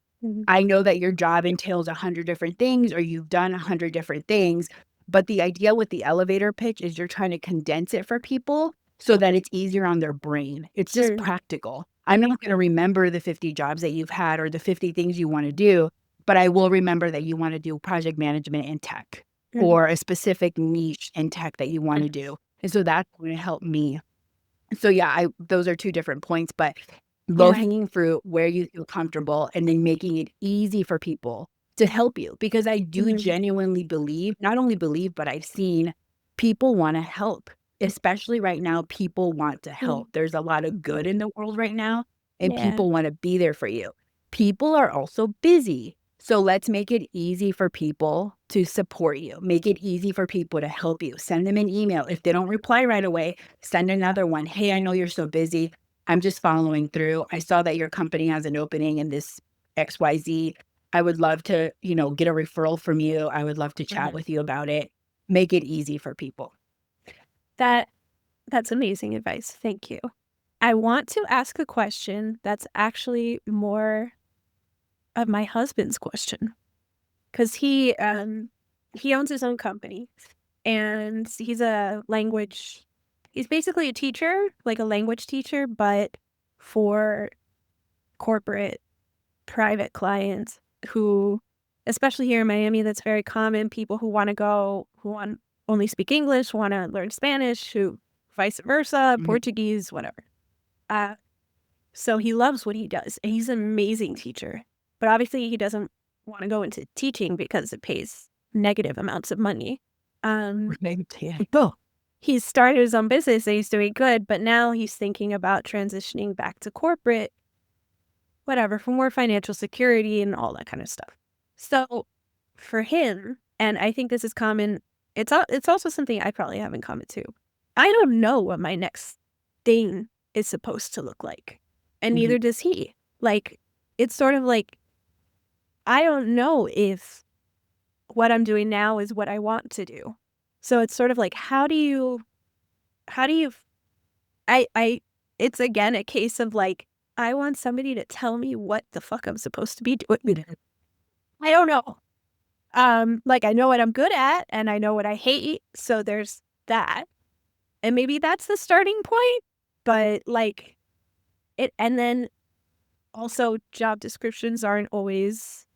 I know that your job entails 100 different things or you've done 100 different things, but the idea with the elevator pitch is you're trying to condense it for people so that it's easier on their brain. It's just practical. I'm not going to remember the 50 jobs that you've had or the 50 things you want to do, but I will remember that you want to do project management in tech or a specific niche in tech that you want to do. And so that's going to help me. So yeah, those are two different points, but low-hanging fruit, where you feel comfortable, and then making it easy for people to help you. Because I do genuinely believe, not only believe, but I've seen people want to help. Especially right now, people want to help. There's a lot of good in the world right now, and people want to be there for you. People are also busy. So let's make it easy for people to support you. Make it easy for people to help you. Send them an email. If they don't reply right away, send another one. Hey, I know you're so busy. I'm just following through. I saw that your company has an opening in this XYZ. I would love to, get a referral from you. I would love to chat with you about it. Make it easy for people. That's amazing advice. Thank you. I want to ask a question that's actually more of my husband's question, because he owns his own company and he's basically a teacher, like a language teacher, but for corporate private clients who, especially here in Miami, that's very common. People who want only speak English, want to learn Spanish, who vice versa, Portuguese, whatever. So he loves what he does, and he's an amazing teacher. But obviously, he doesn't want to go into teaching because it pays negative amounts of money. He started his own business and he's doing good, but now he's thinking about transitioning back to corporate, whatever, for more financial security and all that kind of stuff. So for him, and I think this is common, it's also something I probably have in common too. I don't know what my next thing is supposed to look like, and neither does he. Like, it's sort of like, I don't know if what I'm doing now is what I want to do. So it's sort of like, it's again a case of like, I want somebody to tell me what the fuck I'm supposed to be doing. I don't know. Like, I know what I'm good at and I know what I hate. So there's that. And maybe that's the starting point. but like it, and then also job descriptions aren't always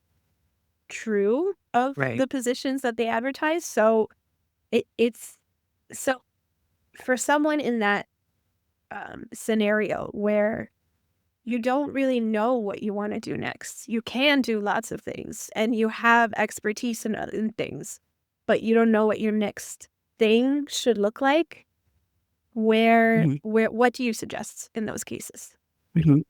true of the positions that they advertise. So it's so for someone in that scenario where you don't really know what you want to do next, you can do lots of things and you have expertise in things, but you don't know what your next thing should look like. What do you suggest in those cases? Mhm.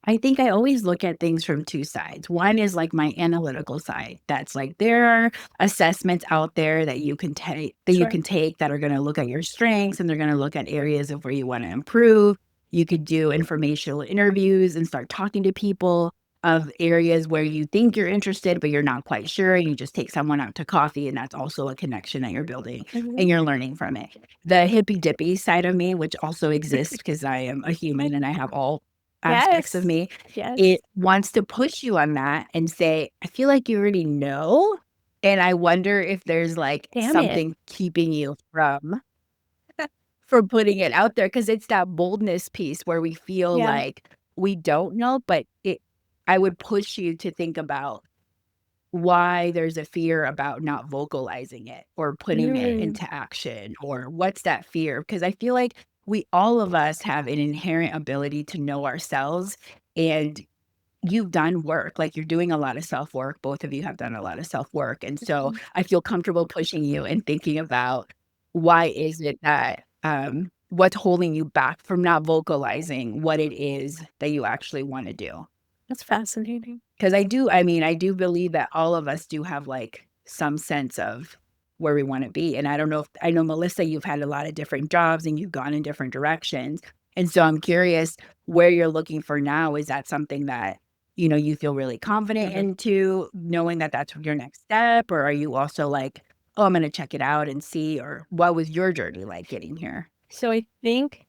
I think I always look at things from two sides. One is like my analytical side. That's like there are assessments out there that you can take that are going to look at your strengths, and they're going to look at areas of where you want to improve. You could do informational interviews and start talking to people of areas where you think you're interested, but you're not quite sure. And you just take someone out to coffee, and that's also a connection that you're building and you're learning from it. The hippy dippy side of me, which also exists because I am a human and I have all aspects of me, it wants to push you on that and say, I feel like you already know. And I wonder if there's like something keeping you from putting it out there, because it's that boldness piece where we feel like we don't know, but I would push you to think about why there's a fear about not vocalizing it or putting it into action, or what's that fear? Because I feel like all of us have an inherent ability to know ourselves, and you've done work, like you're doing a lot of self-work. Both of you have done a lot of self-work. And so I feel comfortable pushing you and thinking about why is it that, what's holding you back from not vocalizing what it is that you actually want to do. That's fascinating. Because I do believe that all of us do have like some sense of where we want to be. And I know, Melissa, you've had a lot of different jobs and you've gone in different directions. And so I'm curious where you're looking for now. Is that something that, you feel really confident into, knowing that that's your next step? Or are you also like, oh, I'm going to check it out and see? Or what was your journey like getting here? So I think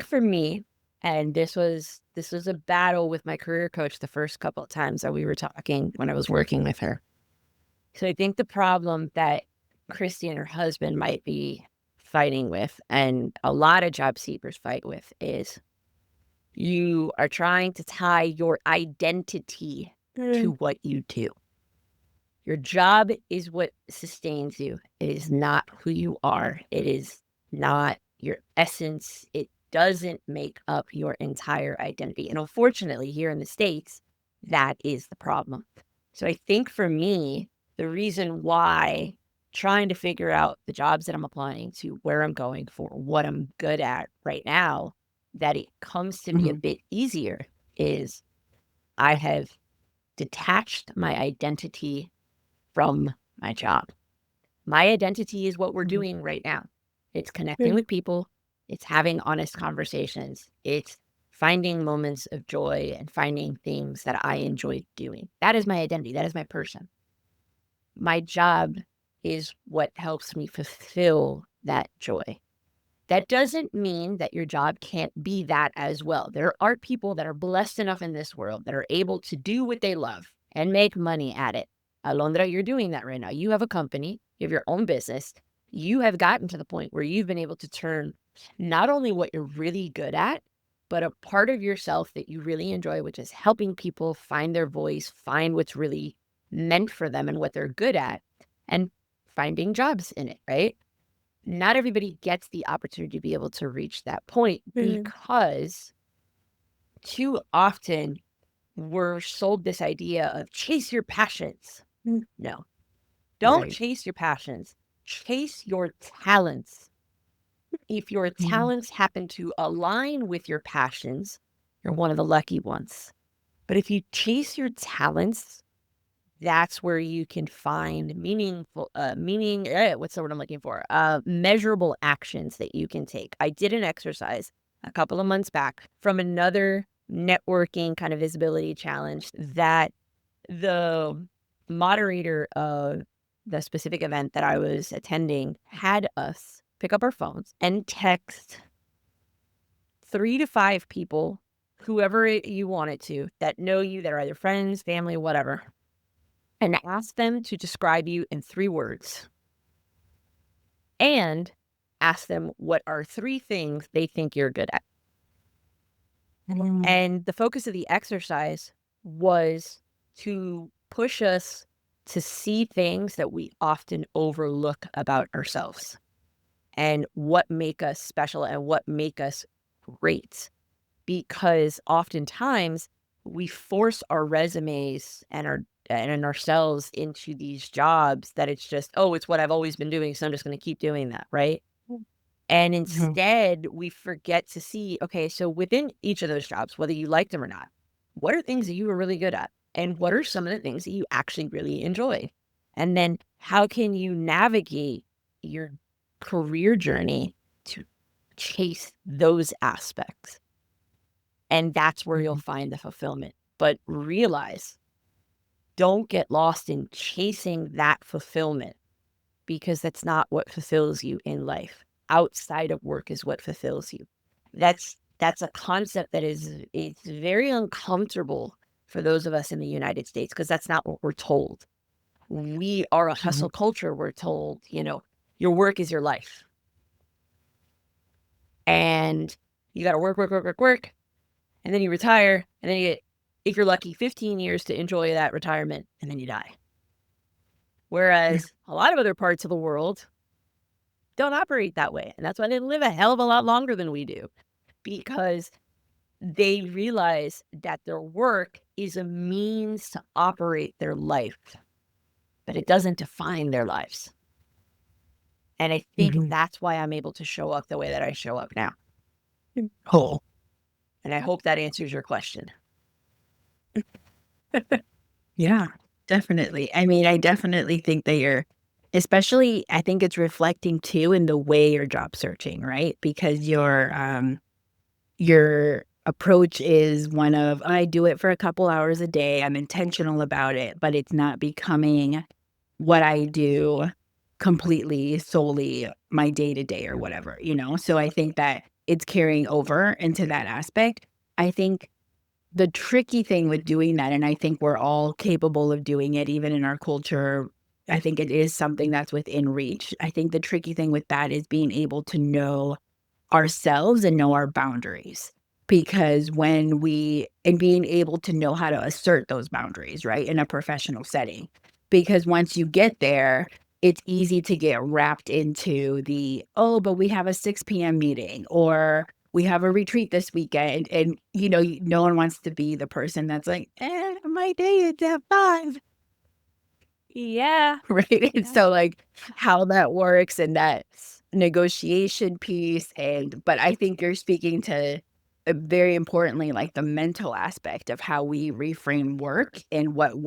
for me, and this was a battle with my career coach the first couple of times that we were talking when I was working with her. So I think the problem that Christy and her husband might be fighting with, and a lot of job seekers fight with, is you are trying to tie your identity to what you do. Your job is what sustains you. It is not who you are. It is not your essence. It doesn't make up your entire identity. And unfortunately, here in the States, that is the problem. So I think for me, the reason why trying to figure out the jobs that I'm applying to, where I'm going for, what I'm good at right now, that it comes to be a bit easier is I have detached my identity from my job. My identity is what we're doing right now. It's connecting with people. It's having honest conversations. It's finding moments of joy and finding things that I enjoy doing. That is my identity. That is my person. My job is what helps me fulfill that joy. That doesn't mean that your job can't be that as well. There are people that are blessed enough in this world that are able to do what they love and make money at it. Alondra, you're doing that right now. You have a company, you have your own business. You have gotten to the point where you've been able to turn not only what you're really good at, but a part of yourself that you really enjoy, which is helping people find their voice, find what's really meant for them and what they're good at, and finding jobs in it, right? Not everybody gets the opportunity to be able to reach that point because too often we're sold this idea of chase your passions. No, don't chase your passions. Chase your talents. If your talents happen to align with your passions, you're one of the lucky ones. But if you chase your talents, that's where you can find what's the word I'm looking for? Measurable actions that you can take. I did an exercise a couple of months back from another networking kind of visibility challenge that the moderator of the specific event that I was attending had us pick up our phones and text 3 to 5 people, whoever you wanted to, that know you, that are either friends, family, whatever, and ask them to describe you in 3 words. And ask them what are 3 things they think you're good at. And the focus of the exercise was to push us to see things that we often overlook about ourselves and what make us special and what make us great. Because oftentimes we force our resumes and ourselves into these jobs that it's just, oh, it's what I've always been doing, so I'm just going to keep doing that, right? And instead, we forget to see, okay, so within each of those jobs, whether you liked them or not, what are things that you were really good at? And what are some of the things that you actually really enjoy? And then how can you navigate your career journey to chase those aspects? And that's where you'll find the fulfillment. But realize, don't get lost in chasing that fulfillment, because that's not what fulfills you in life. Outside of work is what fulfills you. That's a concept that it's very uncomfortable for those of us in the United States, because that's not what we're told. We are a hustle culture. We're told, your work is your life. And you got to work, work, work, work, work. And then you retire. And then you get, if you're lucky, 15 years to enjoy that retirement. And then you die. Whereas a lot of other parts of the world don't operate that way. And that's why they live a hell of a lot longer than we do, because they realize that their work is a means to operate their life, but it doesn't define their lives. And I think that's why I'm able to show up the way that I show up now. Whole. And I hope that answers your question. Yeah, definitely. I mean, I definitely think that especially, I think it's reflecting too in the way you're job searching, right? Because your approach is one of, I do it for a couple hours a day. I'm intentional about it, but it's not becoming what I do completely, solely my day to day or whatever, So I think that it's carrying over into that aspect. I think the tricky thing with doing that, and I think we're all capable of doing it, even in our culture, I think it is something that's within reach. I think the tricky thing with that is being able to know ourselves and know our boundaries. Because being able to know how to assert those boundaries, right, in a professional setting. Because once you get there, it's easy to get wrapped into but we have a 6 p.m. meeting, or we have a retreat this weekend. And, no one wants to be the person that's like, my day is at 5. Yeah. Right. And so how that works and that negotiation piece. But I think you're speaking to very importantly, the mental aspect of how we reframe work and what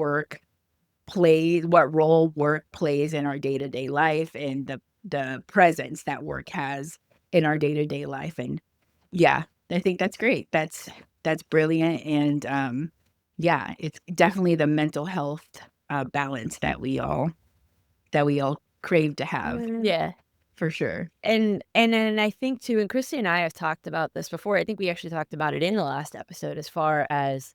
role work plays in our day-to-day life, and the presence that work has in our day-to-day life. And yeah, I think that's great. That's brilliant. And yeah, it's definitely the mental health balance that we all crave to have, Yeah. for sure. And then I think too, and Christy and I have talked about this before. I think we actually talked about it in the last episode, as far as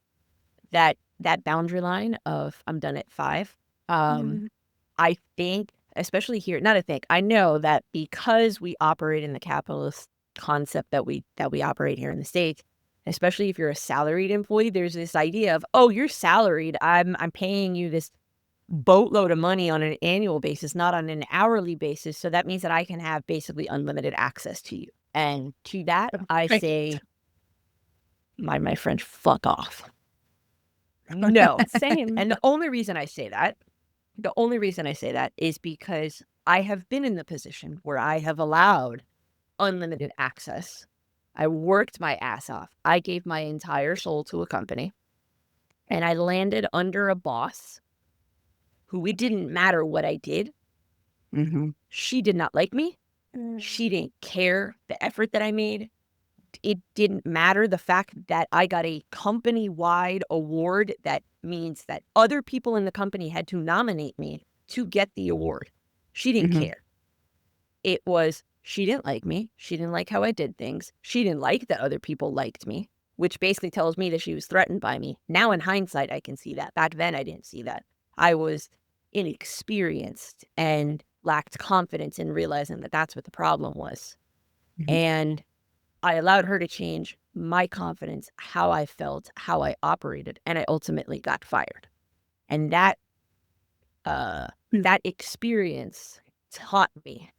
that boundary line of I'm done at 5. I think, especially here, not I think, I know that because we operate in the capitalist concept that we operate here in the States, especially if you're a salaried employee, there's this idea of, oh, you're salaried. I'm paying you this boatload of money on an annual basis, not on an hourly basis. So that means that I can have basically unlimited access to you. And to that, I say, my friend, fuck off. No. Same. And the only reason I say that is because I have been in the position where I have allowed unlimited access. I worked my ass off. I gave my entire soul to a company, and I landed under a boss who, it didn't matter what I did. She did not like me. She didn't care the effort that I made. It didn't matter the fact that I got a company-wide award. That means that other people in the company had to nominate me to get the award. She didn't care. It was, she didn't like me. She didn't like how I did things. She didn't like that other people liked me, which basically tells me that she was threatened by me. Now in hindsight, I can see that. Back then, I didn't see that. I was inexperienced and lacked confidence in realizing that that's what the problem was. Mhm. And I allowed her to change my confidence, how I felt, how I operated, and I ultimately got fired. And that experience taught me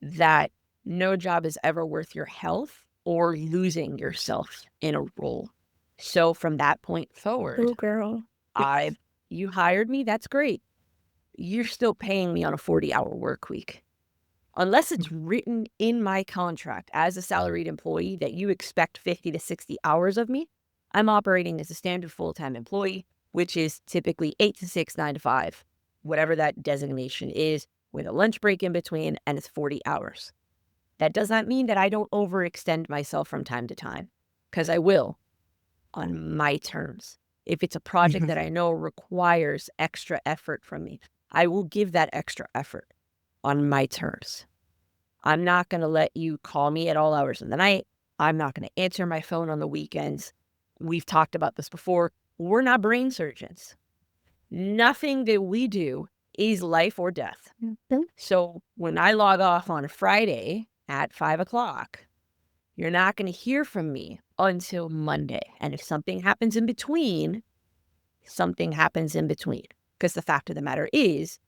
that no job is ever worth your health or losing yourself in a role. So from that point forward, Oh, girl. you hired me, that's great. You're still paying me on a 40-hour work week. Unless it's written in my contract as a salaried employee that you expect 50 to 60 hours of me, I'm operating as a standard full-time employee, which is typically 8 to 6, 9 to 5, whatever that designation is, with a lunch break in between, and it's 40 hours. That does not mean that I don't overextend myself from time to time, because I will, on my terms. If it's a project that I know requires extra effort from me, I will give that extra effort on my terms. I'm not going to let you call me at all hours of the night. I'm not going to answer my phone on the weekends. We've talked about this before. We're not brain surgeons. Nothing that we do is life or death. So when I log off on a Friday at 5 o'clock, you're not going to hear from me until Monday. And if something happens in between, something happens in between. Because the fact of the matter is,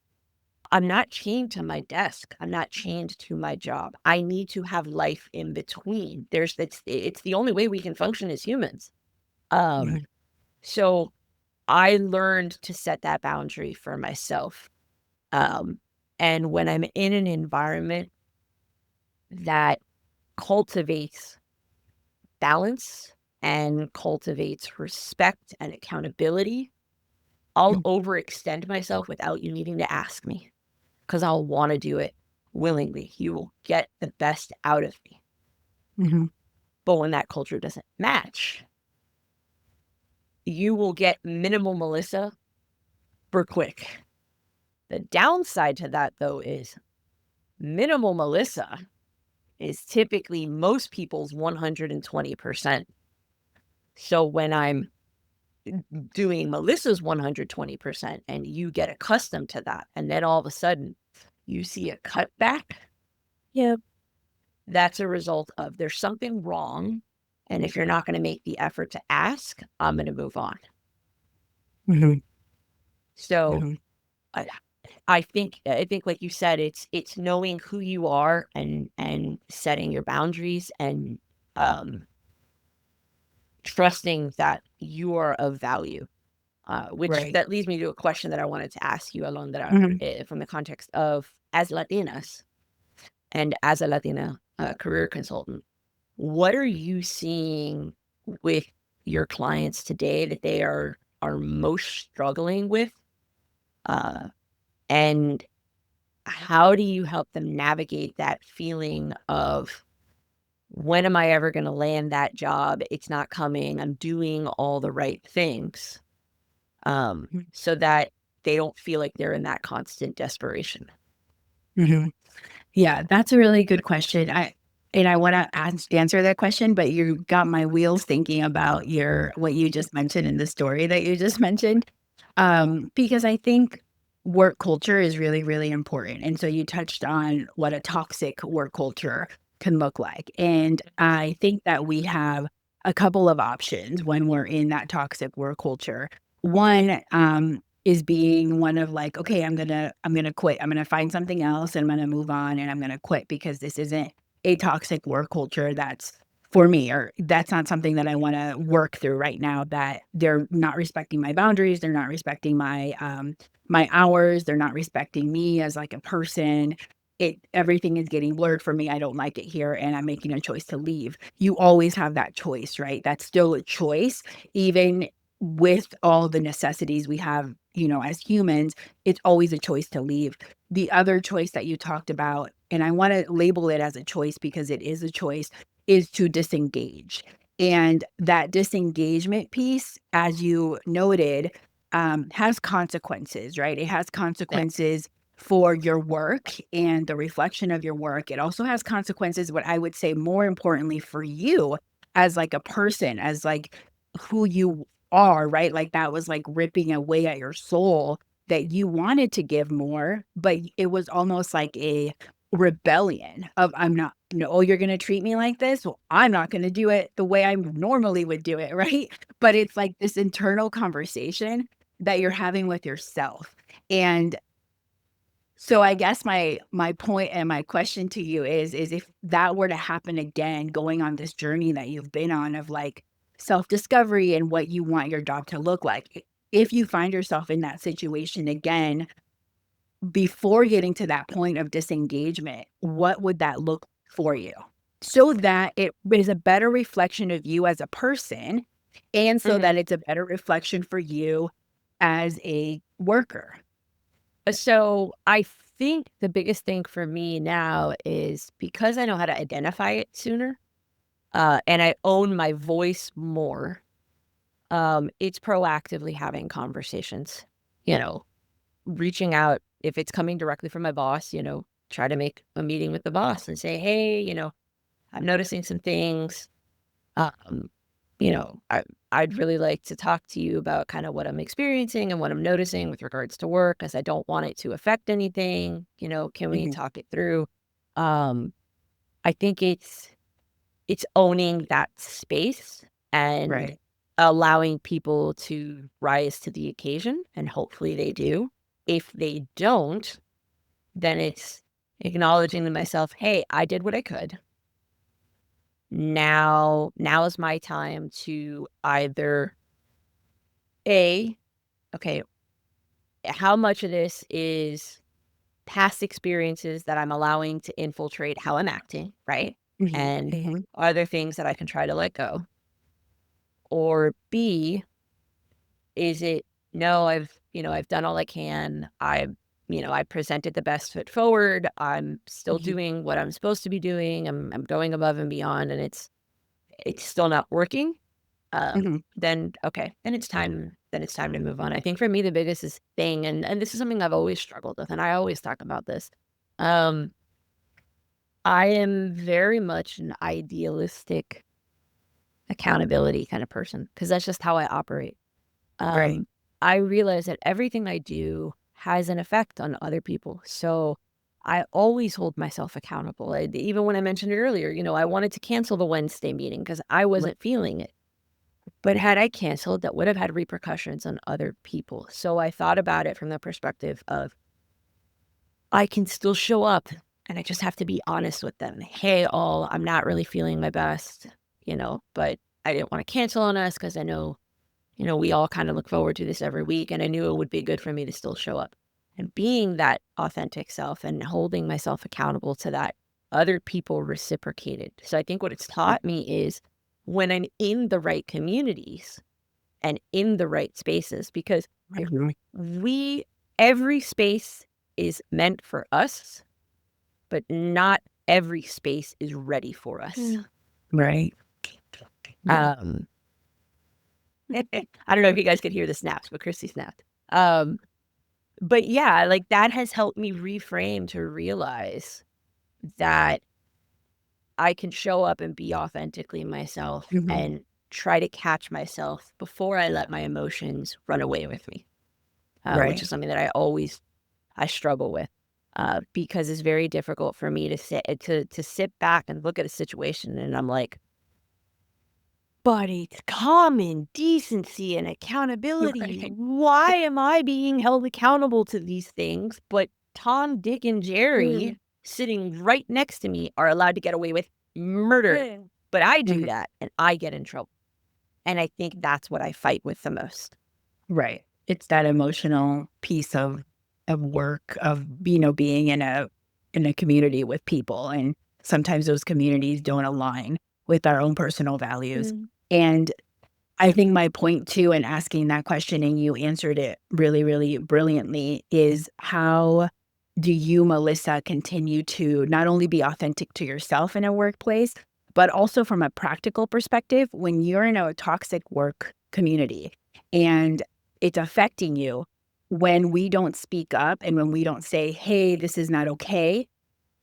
I'm not chained to my desk. I'm not chained to my job. I need to have life in between. It's the only way we can function as humans. So I learned to set that boundary for myself. And when I'm in an environment that cultivates balance and cultivates respect and accountability, I'll overextend myself without you needing to ask me, because I'll want to do it willingly. You will get the best out of me. But when that culture doesn't match, you will get minimal Melissa for quick. The downside to that, though, is minimal Melissa is typically most people's 120%. So when I'm doing Melissa's 120% and you get accustomed to that, and then all of a sudden you see a cutback, Yep. that's a result of there's something wrong. And if you're not going to make the effort to ask, I'm going to move on. So I think like you said, it's knowing who you are and setting your boundaries and trusting that you are of value. Which that leads me to a question that I wanted to ask you, Alondra, from the context of as Latinas and as a Latina career consultant. What are you seeing with your clients today that they are most struggling with? And how do you help them navigate that feeling of, when am I ever going to land that job? It's not coming. I'm doing all the right things. So that they don't feel like they're in that constant desperation. Yeah, that's a really good question. I want to answer that question, but you got my wheels thinking about what you just mentioned in the story that you just mentioned, because I think work culture is really, really important. And so you touched on what a toxic work culture can look like, and I think that we have a couple of options when we're in that toxic work culture. One, is being one of like, okay, I'm gonna quit. I'm gonna find something else and I'm gonna move on and I'm gonna quit because this isn't a toxic work culture that's for me, or that's not something that I want to work through right now, that they're not respecting my boundaries, they're not respecting my my hours, they're not respecting me as like a person. Everything is getting blurred for me. I don't like it here and I'm making a choice to leave. You always have that choice, right? That's still a choice, even with all the necessities we have, as humans. It's always a choice to leave. The other choice that you talked about, and I want to label it as a choice because it is a choice, is to disengage. And that disengagement piece, as you noted, has consequences, right? It has consequences for your work and the reflection of your work. It also has consequences, what I would say more importantly, for you as like a person, as like who you are, right? Like that was like ripping away at your soul that you wanted to give more, but it was almost like a rebellion of I'm not, oh, you're going to treat me like this? Well, I'm not going to do it the way I normally would do it, right? But it's like this internal conversation that you're having with yourself. And so I guess my point and my question to you is if that were to happen again, going on this journey that you've been on of like self-discovery and what you want your job to look like, if you find yourself in that situation again, before getting to that point of disengagement, what would that look for you? So that it is a better reflection of you as a person, and so that it's a better reflection for you as a worker. So I think the biggest thing for me now is because I know how to identify it sooner, and I own my voice more, it's proactively having conversations, reaching out if it's coming directly from my boss, try to make a meeting with the boss and say, hey, I'm noticing some things. Um, I'd really like to talk to you about kind of what I'm experiencing and what I'm noticing with regards to work, because I don't want it to affect anything. Can we talk it through? I think it's owning that space and Right. allowing people to rise to the occasion, and hopefully they do. If they don't, then it's acknowledging to myself, hey, I did what I could. Now is my time to either okay, how much of this is past experiences that I'm allowing to infiltrate how I'm acting, right? And are there things that I can try to let go? Or B, is it, no, I've done all I can. I presented the best foot forward. I'm still doing what I'm supposed to be doing. I'm going above and beyond, and it's still not working. Then okay, then it's time to move on. I think for me the biggest thing, and this is something I've always struggled with, and I always talk about this. I am very much an idealistic accountability kind of person, because that's just how I operate. Right. I realize that everything I do has an effect on other people. So I always hold myself accountable. Even when I mentioned it earlier, I wanted to cancel the Wednesday meeting because I wasn't feeling it. But had I canceled, that would have had repercussions on other people. So I thought about it from the perspective of I can still show up, and I just have to be honest with them. Hey, all, I'm not really feeling my best, but I didn't want to cancel on us because I know, we all kind of look forward to this every week, and I knew it would be good for me to still show up. And being that authentic self and holding myself accountable to that, other people reciprocated. So I think what it's taught me is when I'm in the right communities and in the right spaces, because every space is meant for us, but not every space is ready for us. Right. I don't know if you guys could hear the snaps, but Christy snapped. But yeah, like that has helped me reframe to realize that I can show up and be authentically myself and try to catch myself before I let my emotions run away with me, which is something that I struggle with, because it's very difficult for me to sit back and look at a situation and I'm like, but it's common decency and accountability. Why am I being held accountable to these things? But Tom, Dick, and Jerry sitting right next to me are allowed to get away with murder. But I do that and I get in trouble. And I think that's what I fight with the most. Right. It's that emotional piece of work, of being in a community with people, and sometimes those communities don't align with our own personal values. And I think my point too in asking that question, and you answered it really, really brilliantly, is how do you, Melissa, continue to not only be authentic to yourself in a workplace, but also from a practical perspective when you're in a toxic work community and it's affecting you, when we don't speak up and when we don't say, hey, this is not okay,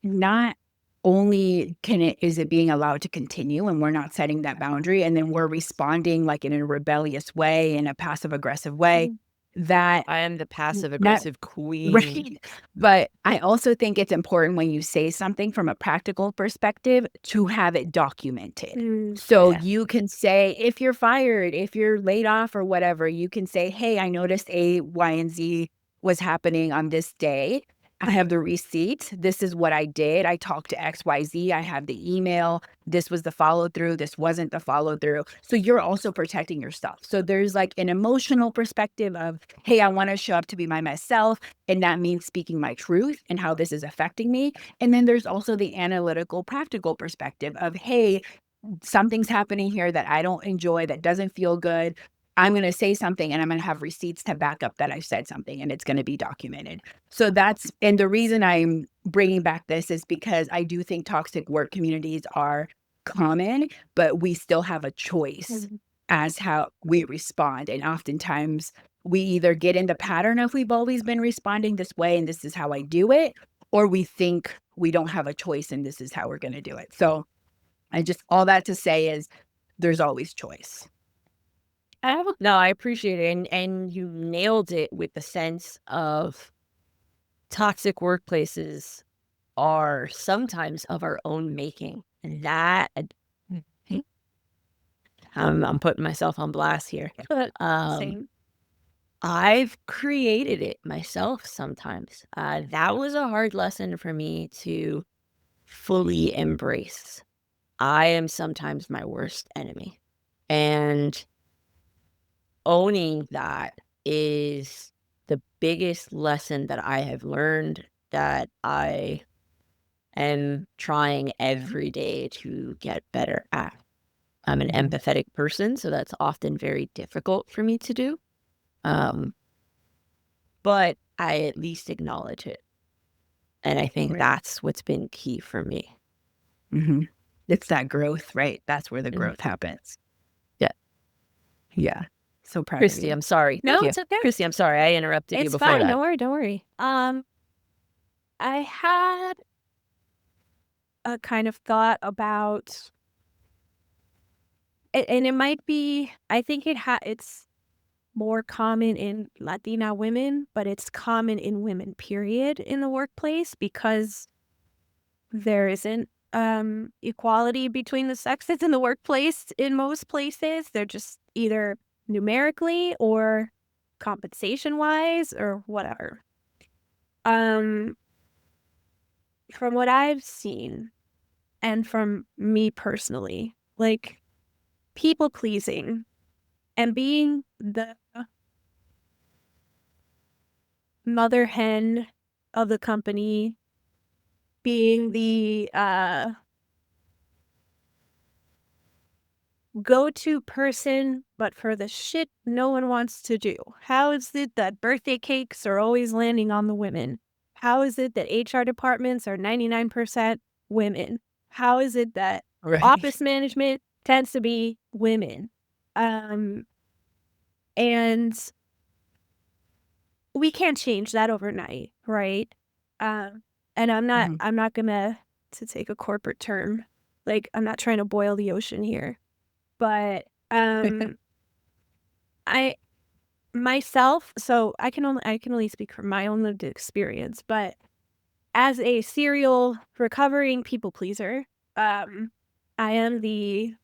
not only is it being allowed to continue and we're not setting that boundary, and then we're responding like in a rebellious way, in a passive aggressive way, that I am the passive not aggressive queen. right. But I also think it's important when you say something from a practical perspective to have it documented. So Yeah. you can say, if you're fired, if you're laid off or whatever, you can say, hey, I noticed A, Y, and Z was happening on this day. I have the receipt. This is what I did. I talked to XYZ. I have the email. This was the follow through. This wasn't the follow through. So you're also protecting yourself. So there's like an emotional perspective of, hey, I want to show up to be my myself. And that means speaking my truth and how this is affecting me. And then there's also the analytical, practical perspective of, hey, something's happening here that I don't enjoy, that doesn't feel good. I'm going to say something and I'm going to have receipts to back up that I've said something and it's going to be documented. So that's, and the reason I'm bringing back this is because I do think toxic work communities are common, but we still have a choice as how we respond. And oftentimes we either get in the pattern of we've always been responding this way and this is how I do it, or we think we don't have a choice and this is how we're going to do it. So all that to say is there's always choice. No, I appreciate it. And you nailed it with the sense of toxic workplaces are sometimes of our own making. And that, I'm putting myself on blast here. Same. I've created it myself sometimes. That was a hard lesson for me to fully embrace. I am sometimes my worst enemy. And owning that is the biggest lesson that I have learned, that I am trying every day to get better at. I'm an empathetic person, so that's often very difficult for me to do. But I at least acknowledge it. And I think that's what's been key for me. It's that growth, right? That's where the growth happens. Yeah. Yeah. So proud of Christy, you. I'm sorry. No, Thank you. it's okay. Christy, I'm sorry. I interrupted you It's before fine. that. Don't worry. Don't worry. I had a kind of thought about it, and it might be, I think it's more common in Latina women, but it's common in women, period, in the workplace, because there isn't equality between the sexes in the workplace in most places. They're just either numerically or compensation wise or whatever. From what I've seen, and from me personally, like, people pleasing and being the mother hen of the company, being the go-to person, but for the shit no one wants to do. How is it that birthday cakes are always landing on the women? How is it that HR departments are 99% women? How is it that office management tends to be women? And we can't change that overnight, right? And I'm not gonna, to take a corporate term, like, I'm not trying to boil the ocean here. But I myself, so I can only speak from my own lived experience, but as a serial recovering people pleaser, I am the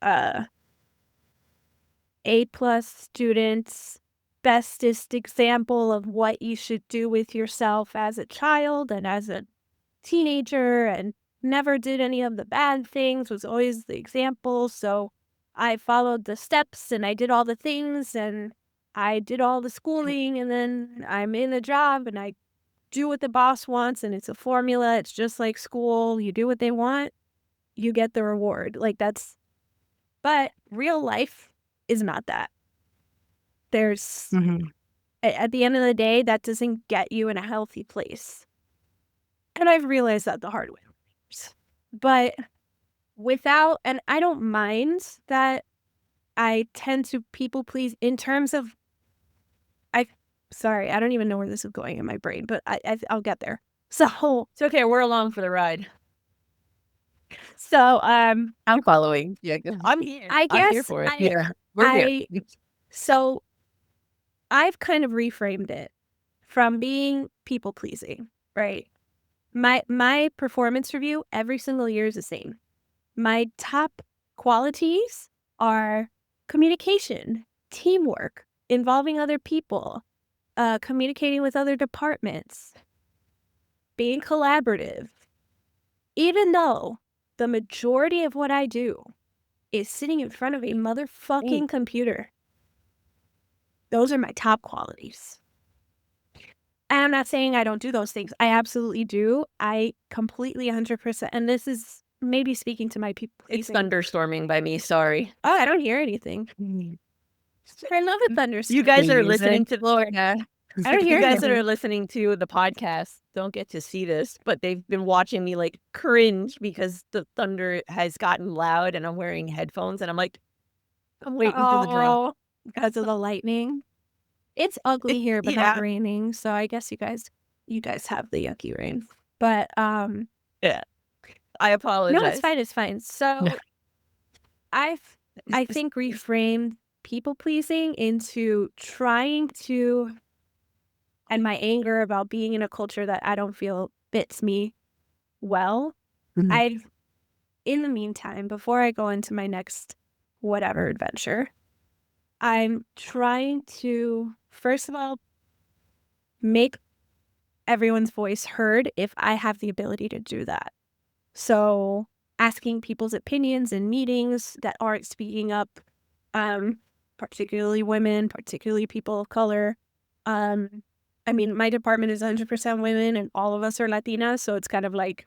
A+ students, bestest example of what you should do with yourself as a child and as a teenager, and never did any of the bad things, was always the example. So I followed the steps and I did all the things and I did all the schooling, and then I'm in the job and I do what the boss wants, and it's a formula. It's just like school. You do what they want, you get the reward. Like, but real life is not that. There's, at the end of the day, that doesn't get you in a healthy place. And I've realized that the hard way. But and I don't mind that I tend to people please in terms of, sorry, I don't even know where this is going in my brain, but I'll get there. So It's okay. We're along for the ride. So I'm following. Yeah, I'm here. I I'm here guess for it. we're here. So I've kind of reframed it from being people pleasing, right? My performance review every single year is the same. My top qualities are communication, teamwork, involving other people, communicating with other departments, being collaborative. Even though the majority of what I do is sitting in front of a motherfucking computer, those are my top qualities. And I'm not saying I don't do those things. I absolutely do. I completely 100%. And this is maybe speaking to my people. It's thunderstorming by me. Sorry. Oh, I don't hear anything. I love a thunderstorm. You guys are Music. listening to Florida. I don't hear You guys that anything. are listening to the podcast don't get to see this, but they've been watching me like cringe because the thunder has gotten loud and I'm wearing headphones and I'm like, I'm waiting for the drop. Oh, because of the lightning. It's ugly here, but not raining. So I guess you guys have the yucky rain. But Yeah. I apologize. no, it's fine. It's fine. So I think reframed people pleasing into trying to, and my anger about being in a culture that I don't feel fits me well. Mhm. In the meantime, before I go into my next whatever adventure, I'm trying to, first of all, make everyone's voice heard if I have the ability to do that. So asking people's opinions in meetings that aren't speaking up, particularly women, particularly people of color. I mean, my department is 100% women and all of us are Latinas, so it's kind of like,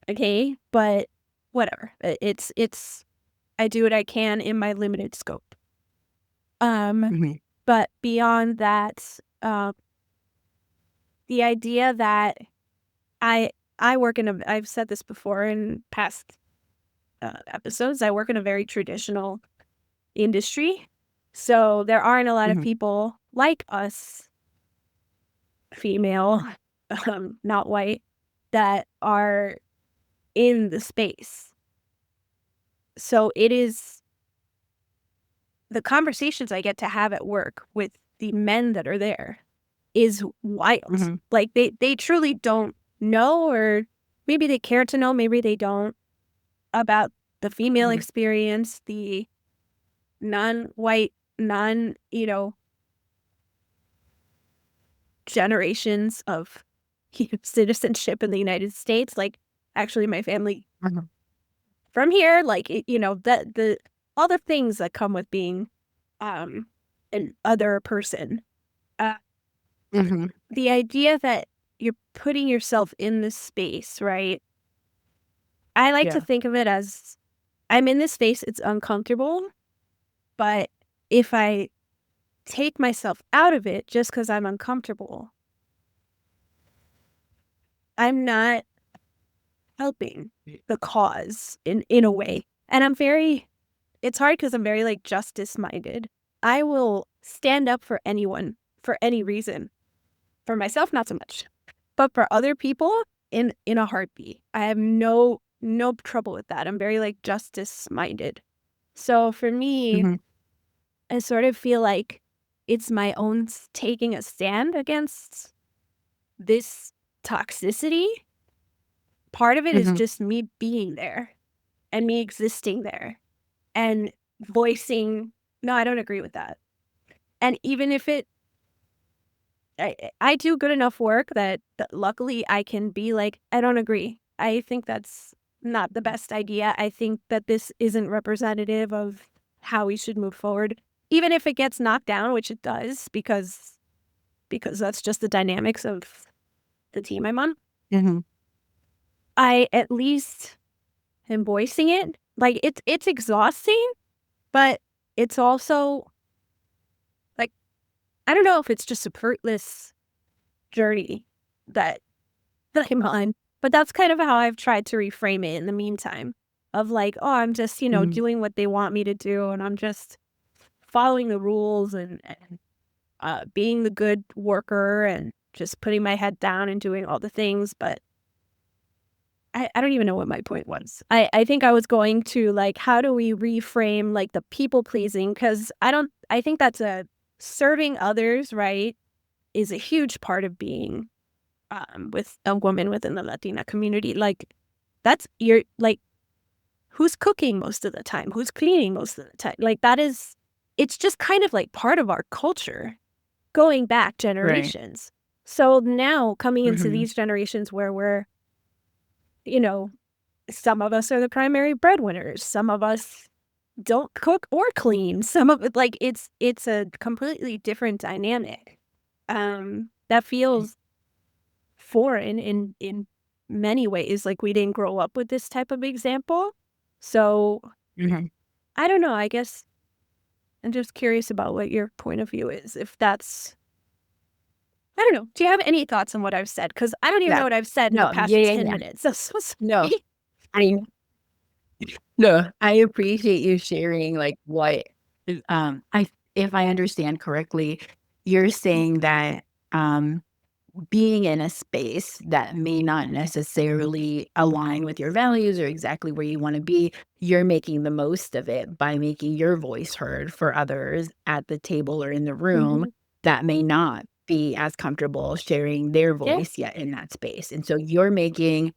okay, but whatever. It's I do what I can in my limited scope. Mhm. But beyond that, the idea that I work in a, I've said this before in past episodes, I work in a very traditional industry. So there aren't a lot of Mhm. people like us, female, not white, that are in the space. So it is the conversations I get to have at work with the men that are there is wild. Mhm. Like they truly don't know, or maybe they care to know, maybe they don't, about the female Mhm. experience, the non-white, generations of citizenship in the United States. Like, actually, my family Mhm. from here, like, that the all the things that come with being an other person. Uh, Mhm. the idea that you're putting yourself in this space, right? I like to Yeah. think of it as I'm in this space, it's uncomfortable, but if I take myself out of it just because I'm uncomfortable, I'm not helping the cause in a way. And it's hard because I'm very like justice minded. I will stand up for anyone for any reason. For myself, not so much, but for other people, in a heartbeat. I have no trouble with that. I'm very like justice minded. So for me, Mhm. I sort of feel like it's my own taking a stand against this toxicity. Part of it is Mhm. just me being there and me existing there and voicing, no, I don't agree with that. And even if I do good enough work that luckily I can be like, I don't agree. I think that's not the best idea. I think that this isn't representative of how we should move forward. Even if it gets knocked down, which it does, because that's just the dynamics of the team I'm on. Mhm. I at least am voicing it. Like it's exhausting, but it's also like, I don't know if it's just a fruitless journey that I'm on, but that's kind of how I've tried to reframe it in the meantime. Of like, oh, I'm just, Mhm. doing what they want me to do, and I'm just following the rules and being the good worker and just putting my head down and doing all the things. But I don't even know what my point was. I think I was going to like, how do we reframe like the people pleasing? Because I think that's a serving others, right, is a huge part of being with a woman within the Latina community. Like, that's your, like, who's cooking most of the time? Who's cleaning most of the time? Like, it's just kind of like part of our culture going back generations. So now coming into these generations where we're, some of us are the primary breadwinners. Some of us don't cook or clean. Some of it, like, it's a completely different dynamic that feels foreign in many ways. Like, we didn't grow up with this type of example. So I don't know. I guess I'm just curious about what your point of view is. If that's, I don't know. Do you have any thoughts on what I've said? Because I don't even know what I've said in the past 10 minutes. No, I no, I appreciate you sharing like what If I understand correctly, you're saying that being in a space that may not necessarily align with your values or exactly where you want to be, you're making the most of it by making your voice heard for others at the table or in the room that may not be as comfortable sharing their voice yet in that space. And so you're making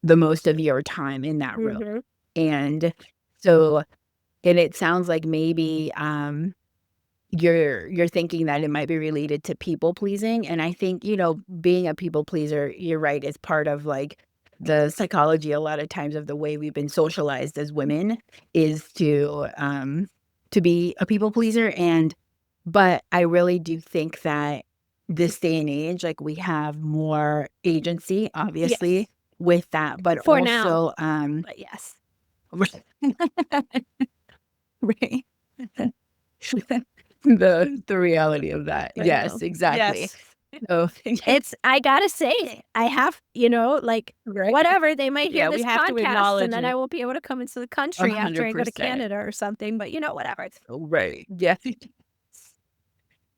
the most of your time in that room. And so, and it sounds like maybe you're thinking that it might be related to people pleasing. And I think, being a people pleaser, you're right, is part of like the psychology a lot of times of the way we've been socialized as women is to be a people pleaser. But I really do think that this day and age, like we have more agency, obviously, with that, but For also now. But yes. Right. The reality of that. Yes, exactly. yes. So It's, I gotta say it. I have, like, whatever, they might hear Yeah, we this have to podcast acknowledge and then it. I won't be able to come into the country after I go to 100%. Canada or something, but whatever. Right.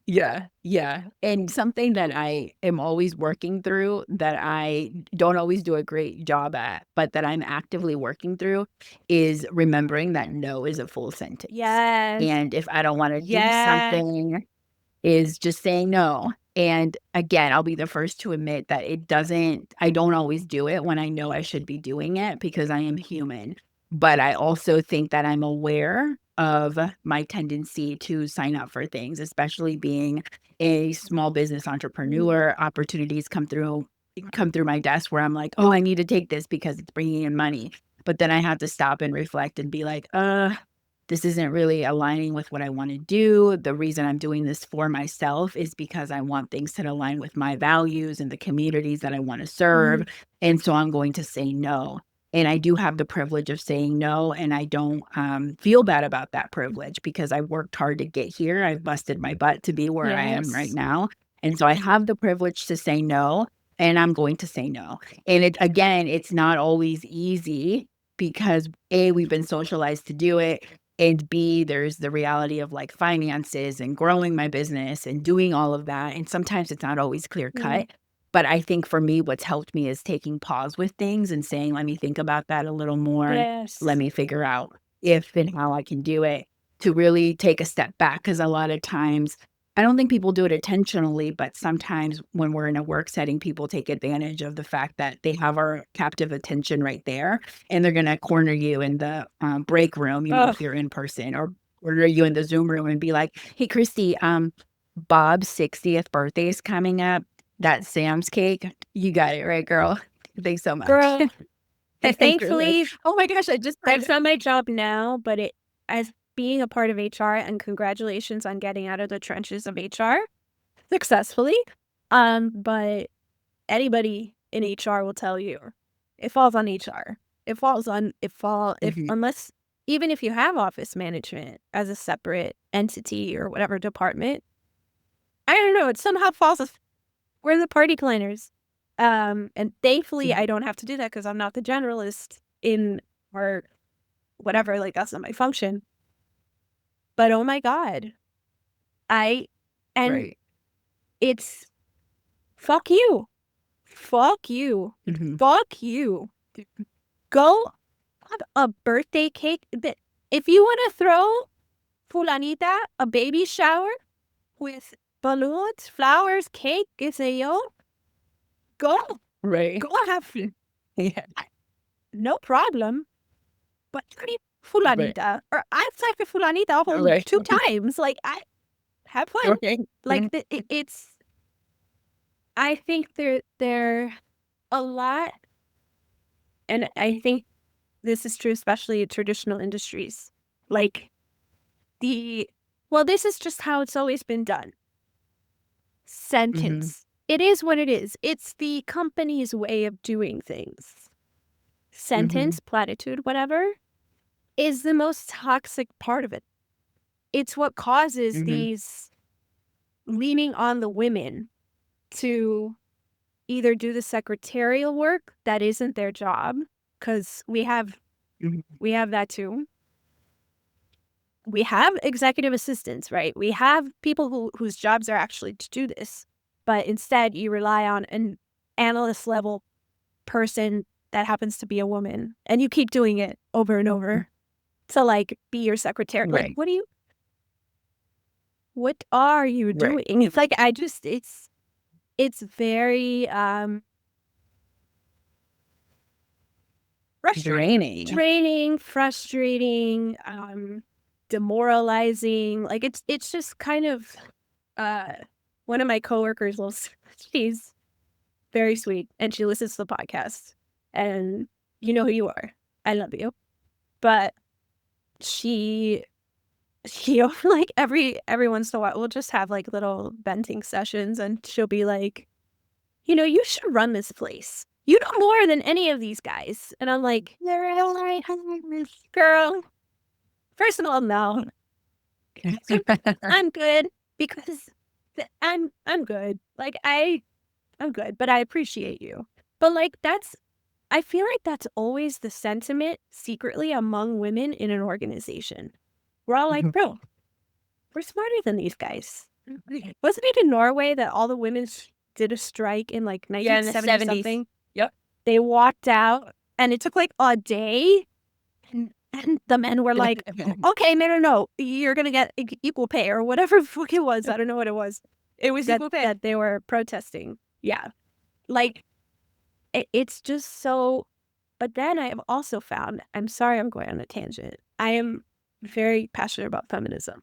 Yeah. Yeah. And something that I am always working through that I don't always do a great job at, but that I'm actively working through is remembering that no is a full sentence. Yes. And if I don't want to do something, is just saying no. And again, I'll be the first to admit that I don't always do it when I know I should be doing it because I am human. But I also think that I'm aware of my tendency to sign up for things, especially being a small business entrepreneur. Opportunities come through my desk where I'm like, oh, I need to take this because it's bringing in money. But then I have to stop and reflect and be like, this isn't really aligning with what I want to do. The reason I'm doing this for myself is because I want things to align with my values and the communities that I want to serve. And so I'm going to say no. And I do have the privilege of saying no. And I don't feel bad about that privilege because I worked hard to get here. I've busted my butt to be where I am right now. And so I have the privilege to say no. And I'm going to say no. And it's not always easy because A, we've been socialized to do it. And B, there's the reality of like finances and growing my business and doing all of that. And sometimes it's not always clear cut. But I think for me, what's helped me is taking pause with things and saying, let me think about that a little more. Yes. Let me figure out if and how I can do it to really take a step back. Because a lot of times, I don't think people do it intentionally, but sometimes when we're in a work setting, people take advantage of the fact that they have our captive attention right there. And they're going to corner you in the break room, if you're in person, or corner you in the Zoom room and be like, hey, Christy, Bob's 60th birthday is coming up. That Sam's cake. You got it, right, girl? Thanks so much. Girl, And thankfully, oh my gosh, that's not my job now, but as being a part of HR, and congratulations on getting out of the trenches of HR successfully. But anybody in HR will tell you it falls on HR. Unless, even if you have office management as a separate entity or whatever department, I don't know, it somehow falls. We're the party planners. And thankfully I don't have to do that because I'm not the generalist in or whatever, like that's not my function. But oh my God. It's fuck you. Fuck you. Fuck you. Go have a birthday cake. If you want to throw fulanita a baby shower, with balloons, flowers, cake, qué sé yo, go. Right. Go have fun. Yeah. No problem. But you need fulanita. Or I've talked to fulanita a whole Right. 2 times. Like, I have fun. Right. Like, it's... I think they're a lot, and I think this is true especially in traditional industries. Like, this is just how it's always been done. Sentence. It is what it is. It's the company's way of doing things. Sentence, platitude, whatever, is the most toxic part of it. It's what causes these leaning on the women to either do the secretarial work that isn't their job, because we have that too. We have executive assistants, right? We have people whose jobs are actually to do this, but instead you rely on an analyst level person that happens to be a woman, and you keep doing it over and over to like be your secretary. Right. Like, what are you doing? It's like, it's very draining, frustrating, demoralizing. Like, it's just kind of one of my coworkers, she's very sweet, and she listens to the podcast, and you know who you are. I love you. But she like every once in a while we'll just have like little venting sessions, and she'll be like, you should run this place. You know more than any of these guys. And I'm like, girl, first of all, no. I'm good, because I'm good. Like, I'm good, but I appreciate you. But like, I feel like that's always the sentiment secretly among women in an organization. We're all like, bro, we're smarter than these guys. Wasn't it in Norway that all the women did a strike in like 1970 something? Yep. They walked out, and it took like a day, and the men were like, okay, no, you're gonna get equal pay, or whatever the fuck it was. I don't know what it was. It was equal pay. That they were protesting. Yeah. Like, it's just so... But then I have also found, I'm sorry I'm going on a tangent, I am very passionate about feminism,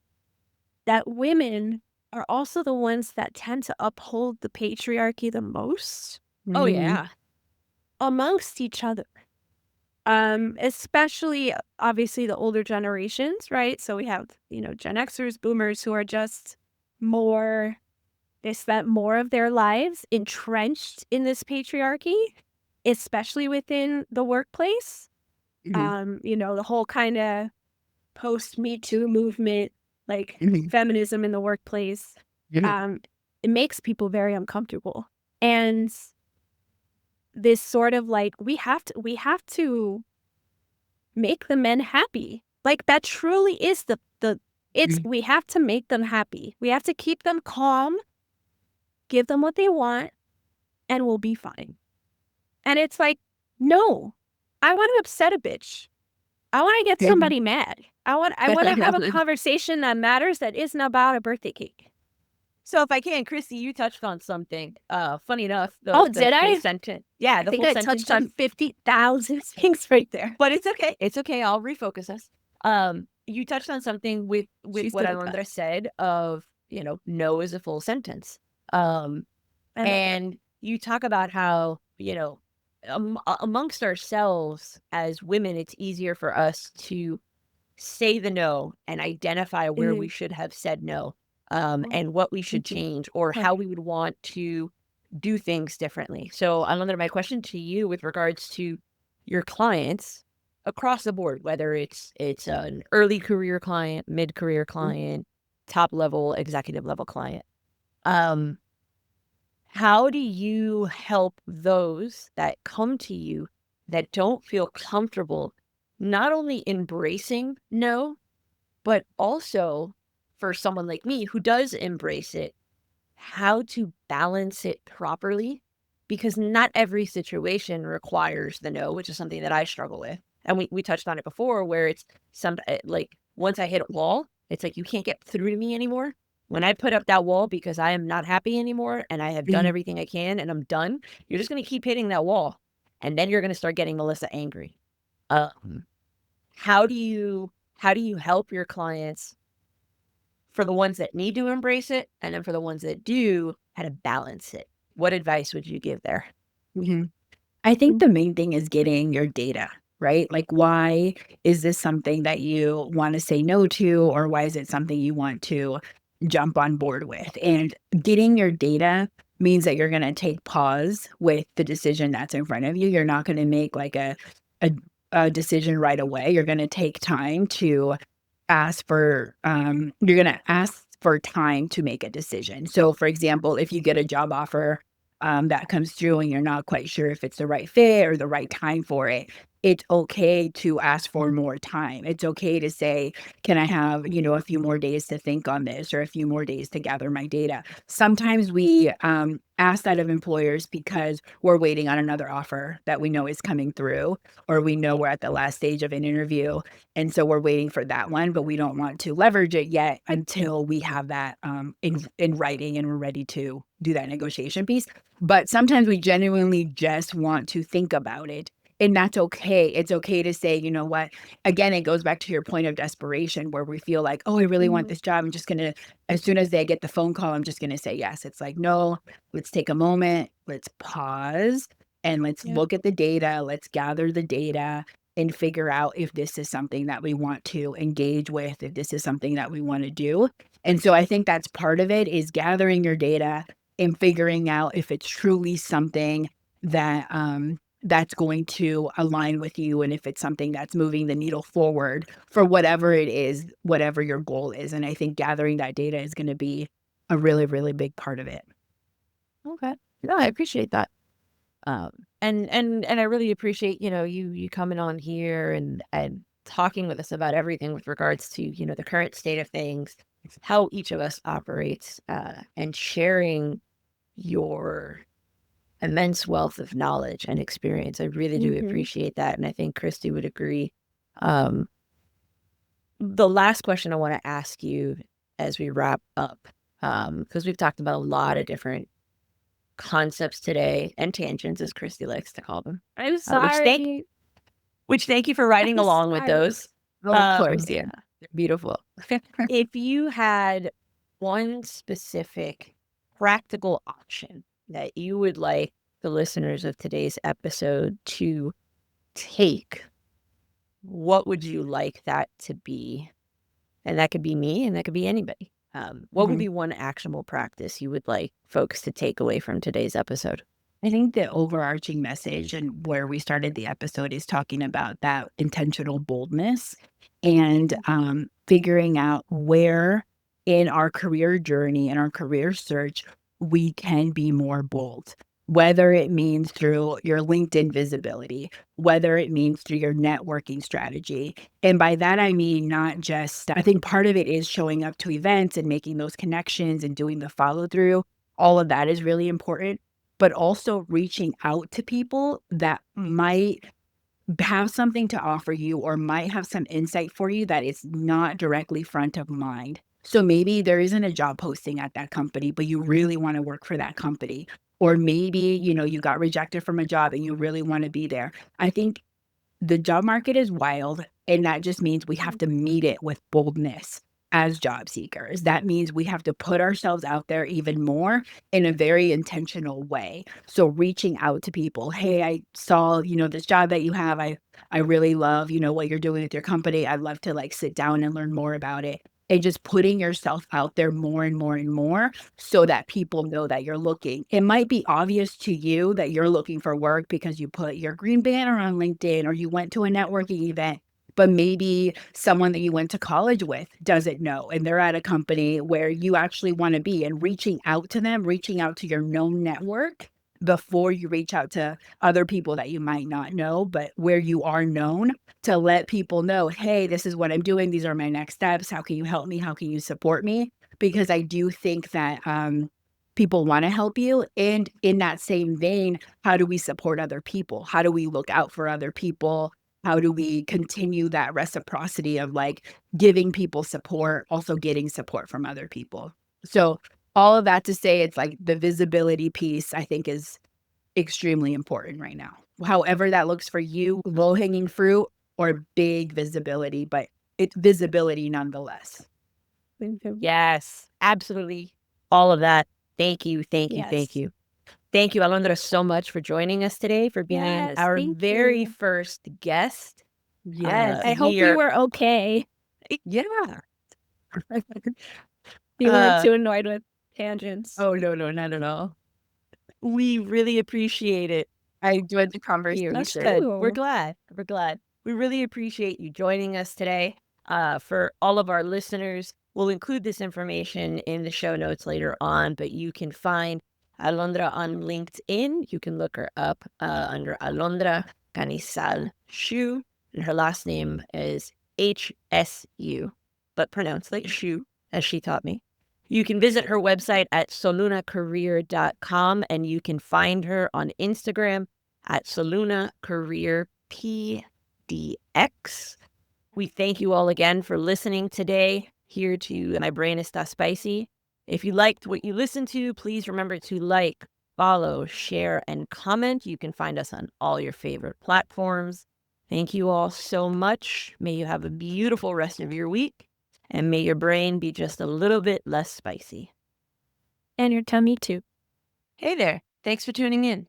that women are also the ones that tend to uphold the patriarchy the most. Oh, yeah. Amongst each other. Especially, obviously, the older generations, right? So we have, Gen Xers, boomers, who are just more... They spent more of their lives entrenched in this patriarchy, especially within the workplace. The whole kind of post-Me Too movement, like feminism in the workplace, it makes people very uncomfortable. And this sort of like, we have to make the men happy. Like, that truly is we have to make them happy. We have to keep them calm, give them what they want, and we'll be fine. And it's like, no, I want to upset a bitch. I want to get somebody mad. I want to have a conversation that matters, that isn't about a birthday cake. So if I can, Christy, you touched on something. Funny enough. Did I? Sentence. Yeah, I think I touched on 50,000 things right there. But it's okay. It's okay. I'll refocus us. You touched on something with what Alondra said of, no is a full sentence. And you talk about how, amongst ourselves as women, it's easier for us to say the no and identify where we should have said no, and what we should change, or how we would want to do things differently. So, Alondra, my question to you with regards to your clients across the board, whether it's an early career client, mid-career client, top level, executive level client, how do you help those that come to you that don't feel comfortable not only embracing no, but also for someone like me who does embrace it, how to balance it properly? Because not every situation requires the no, which is something that I struggle with. And we touched on it before, where it's like, once I hit a wall, it's like, you can't get through to me anymore. When I put up that wall because I am not happy anymore and I have done Mhm. everything I can and I'm done, you're just going to keep hitting that wall. And then you're going to start getting Melissa angry. Um, how do you help your clients for the ones that need to embrace it, and then for the ones that do, how to balance it? What advice would you give there? Mhm. I think the main thing is getting your data, right? Like, why is this something that you want to say no to, or why is it something you want to jump on board with? And getting your data means that you're going to take pause with the decision that's in front of you. You're not going to make like a, a decision right away. You're going to take time to you're going to ask for time to make a decision. So, for example, if you get a job offer that comes through and you're not quite sure if it's the right fit or the right time for it, it's okay to ask for more time. It's okay to say, can I have, a few more days to think on this or a few more days to gather my data? Sometimes we ask that of employers because we're waiting on another offer that we know is coming through, or we know we're at the last stage of an interview. And so we're waiting for that one, but we don't want to leverage it yet until we have that in writing and we're ready to do that negotiation piece. But sometimes we genuinely just want to think about it. And that's okay. It's okay to say, you know what? Again, it goes back to your point of desperation where we feel like, oh, I really want Mhm. this job. I'm just going to, as soon as they get the phone call, I'm just going to say yes. It's like, no, let's take a moment. Let's pause and let's Yeah. look at the data. Let's gather the data and figure out if this is something that we want to engage with, if this is something that we want to do. And so I think that's part of it, is gathering your data and figuring out if it's truly something that that's going to align with you, and if it's something that's moving the needle forward for whatever it is, whatever your goal is. And I think gathering that data is going to be a really, really big part of it. Okay. No, I appreciate that. Um, and I really appreciate, you coming on here and talking with us about everything with regards to, the current state of things, how each of us operates, and sharing your immense wealth of knowledge and experience. I really do Mhm. appreciate that. And I think Christy would agree. Um, the last question I want to ask you as we wrap up, because we've talked about a lot of different concepts today, and tangents, as Christy likes to call them. I'm Which thank sorry. which thank you for riding I'm along with sorry. those. Oh, of course, Yeah, yeah. they're beautiful. If you had one specific practical option that you would like the listeners of today's episode to take, what would you like that to be? And that could be me, and that could be anybody. What would Mhm. be one actionable practice you would like folks to take away from today's episode? I think the overarching message and where we started the episode is talking about that intentional boldness and figuring out where in our career journey and our career search we can be more bold. Whether it means through your LinkedIn visibility, whether it means through your networking strategy. And by that, I mean, not just, I think part of it is showing up to events and making those connections and doing the follow through. All of that is really important, but also reaching out to people that might have something to offer you or might have some insight for you that is not directly front of mind. So maybe there isn't a job posting at that company, but you really want to work for that company. Or maybe, you got rejected from a job and you really want to be there. I think the job market is wild, and that just means we have to meet it with boldness as job seekers. That means we have to put ourselves out there even more in a very intentional way. So reaching out to people, hey, I saw, this job that you have. I really love, what you're doing with your company. I'd love to like sit down and learn more about it. And just putting yourself out there more and more and more so that people know that you're looking. It might be obvious to you that you're looking for work because you put your green banner on LinkedIn or you went to a networking event, but maybe someone that you went to college with doesn't know and they're at a company where you actually want to be, and reaching out to them, reaching out to your known network before you reach out to other people that you might not know, but where you are known, to let people know, hey, this is what I'm doing. These are my next steps. How can you help me? How can you support me? Because I do think that people want to help you. And in that same vein, how do we support other people? How do we look out for other people? How do we continue that reciprocity of like giving people support, also getting support from other people? So all of that to say, it's like the visibility piece, I think, is extremely important right now. However that looks for you, low-hanging fruit or big visibility, but it's visibility nonetheless. Yes, absolutely. All of that. Thank you. Thank you. Thank Yes. you. Thank you, Alondra, so much for joining us today, for being Yes, our thank very you. first guest. Yes. I hope we here. were okay. Yeah. You weren't Uh, too annoyed with tangents. Oh, no, not at all. we really appreciate it. I enjoyed the Here, conversation. that's good. We're Cool. glad. We're glad. We really appreciate you joining us today. For all of our listeners, we'll include this information in the show notes later on, but you can find Alondra on LinkedIn. You can look her up under Alondra Canizal Hsu, and her last name is Hsu, but pronounced like Shu, as she taught me. You can visit her website at solunacareer.com, and you can find her on Instagram at Soluna Career PDX. We thank you all again for listening today here to My Brain Está Spicy. If you liked what you listened to, please remember to like, follow, share, and comment. You can find us on all your favorite platforms. Thank you all so much. May you have a beautiful rest of your week, and may your brain be just a little bit less spicy. And your tummy too. Hey there. Thanks for tuning in.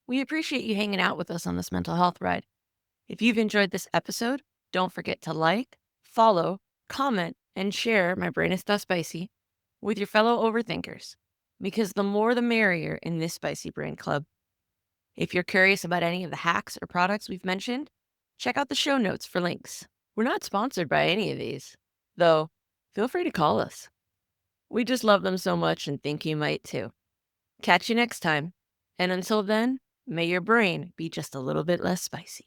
We appreciate you hanging out with us on this mental health ride. If you've enjoyed this episode, don't forget to like, follow, comment, and share My Brain Está Spicy with your fellow overthinkers, because the more the merrier in this Spicy Brain Club. If you're curious about any of the hacks or products we've mentioned, check out the show notes for links. We're not sponsored by any of these, though feel free to call us. We just love them so much and think you might too. Catch you next time, and until then, may your brain be just a little bit less spicy.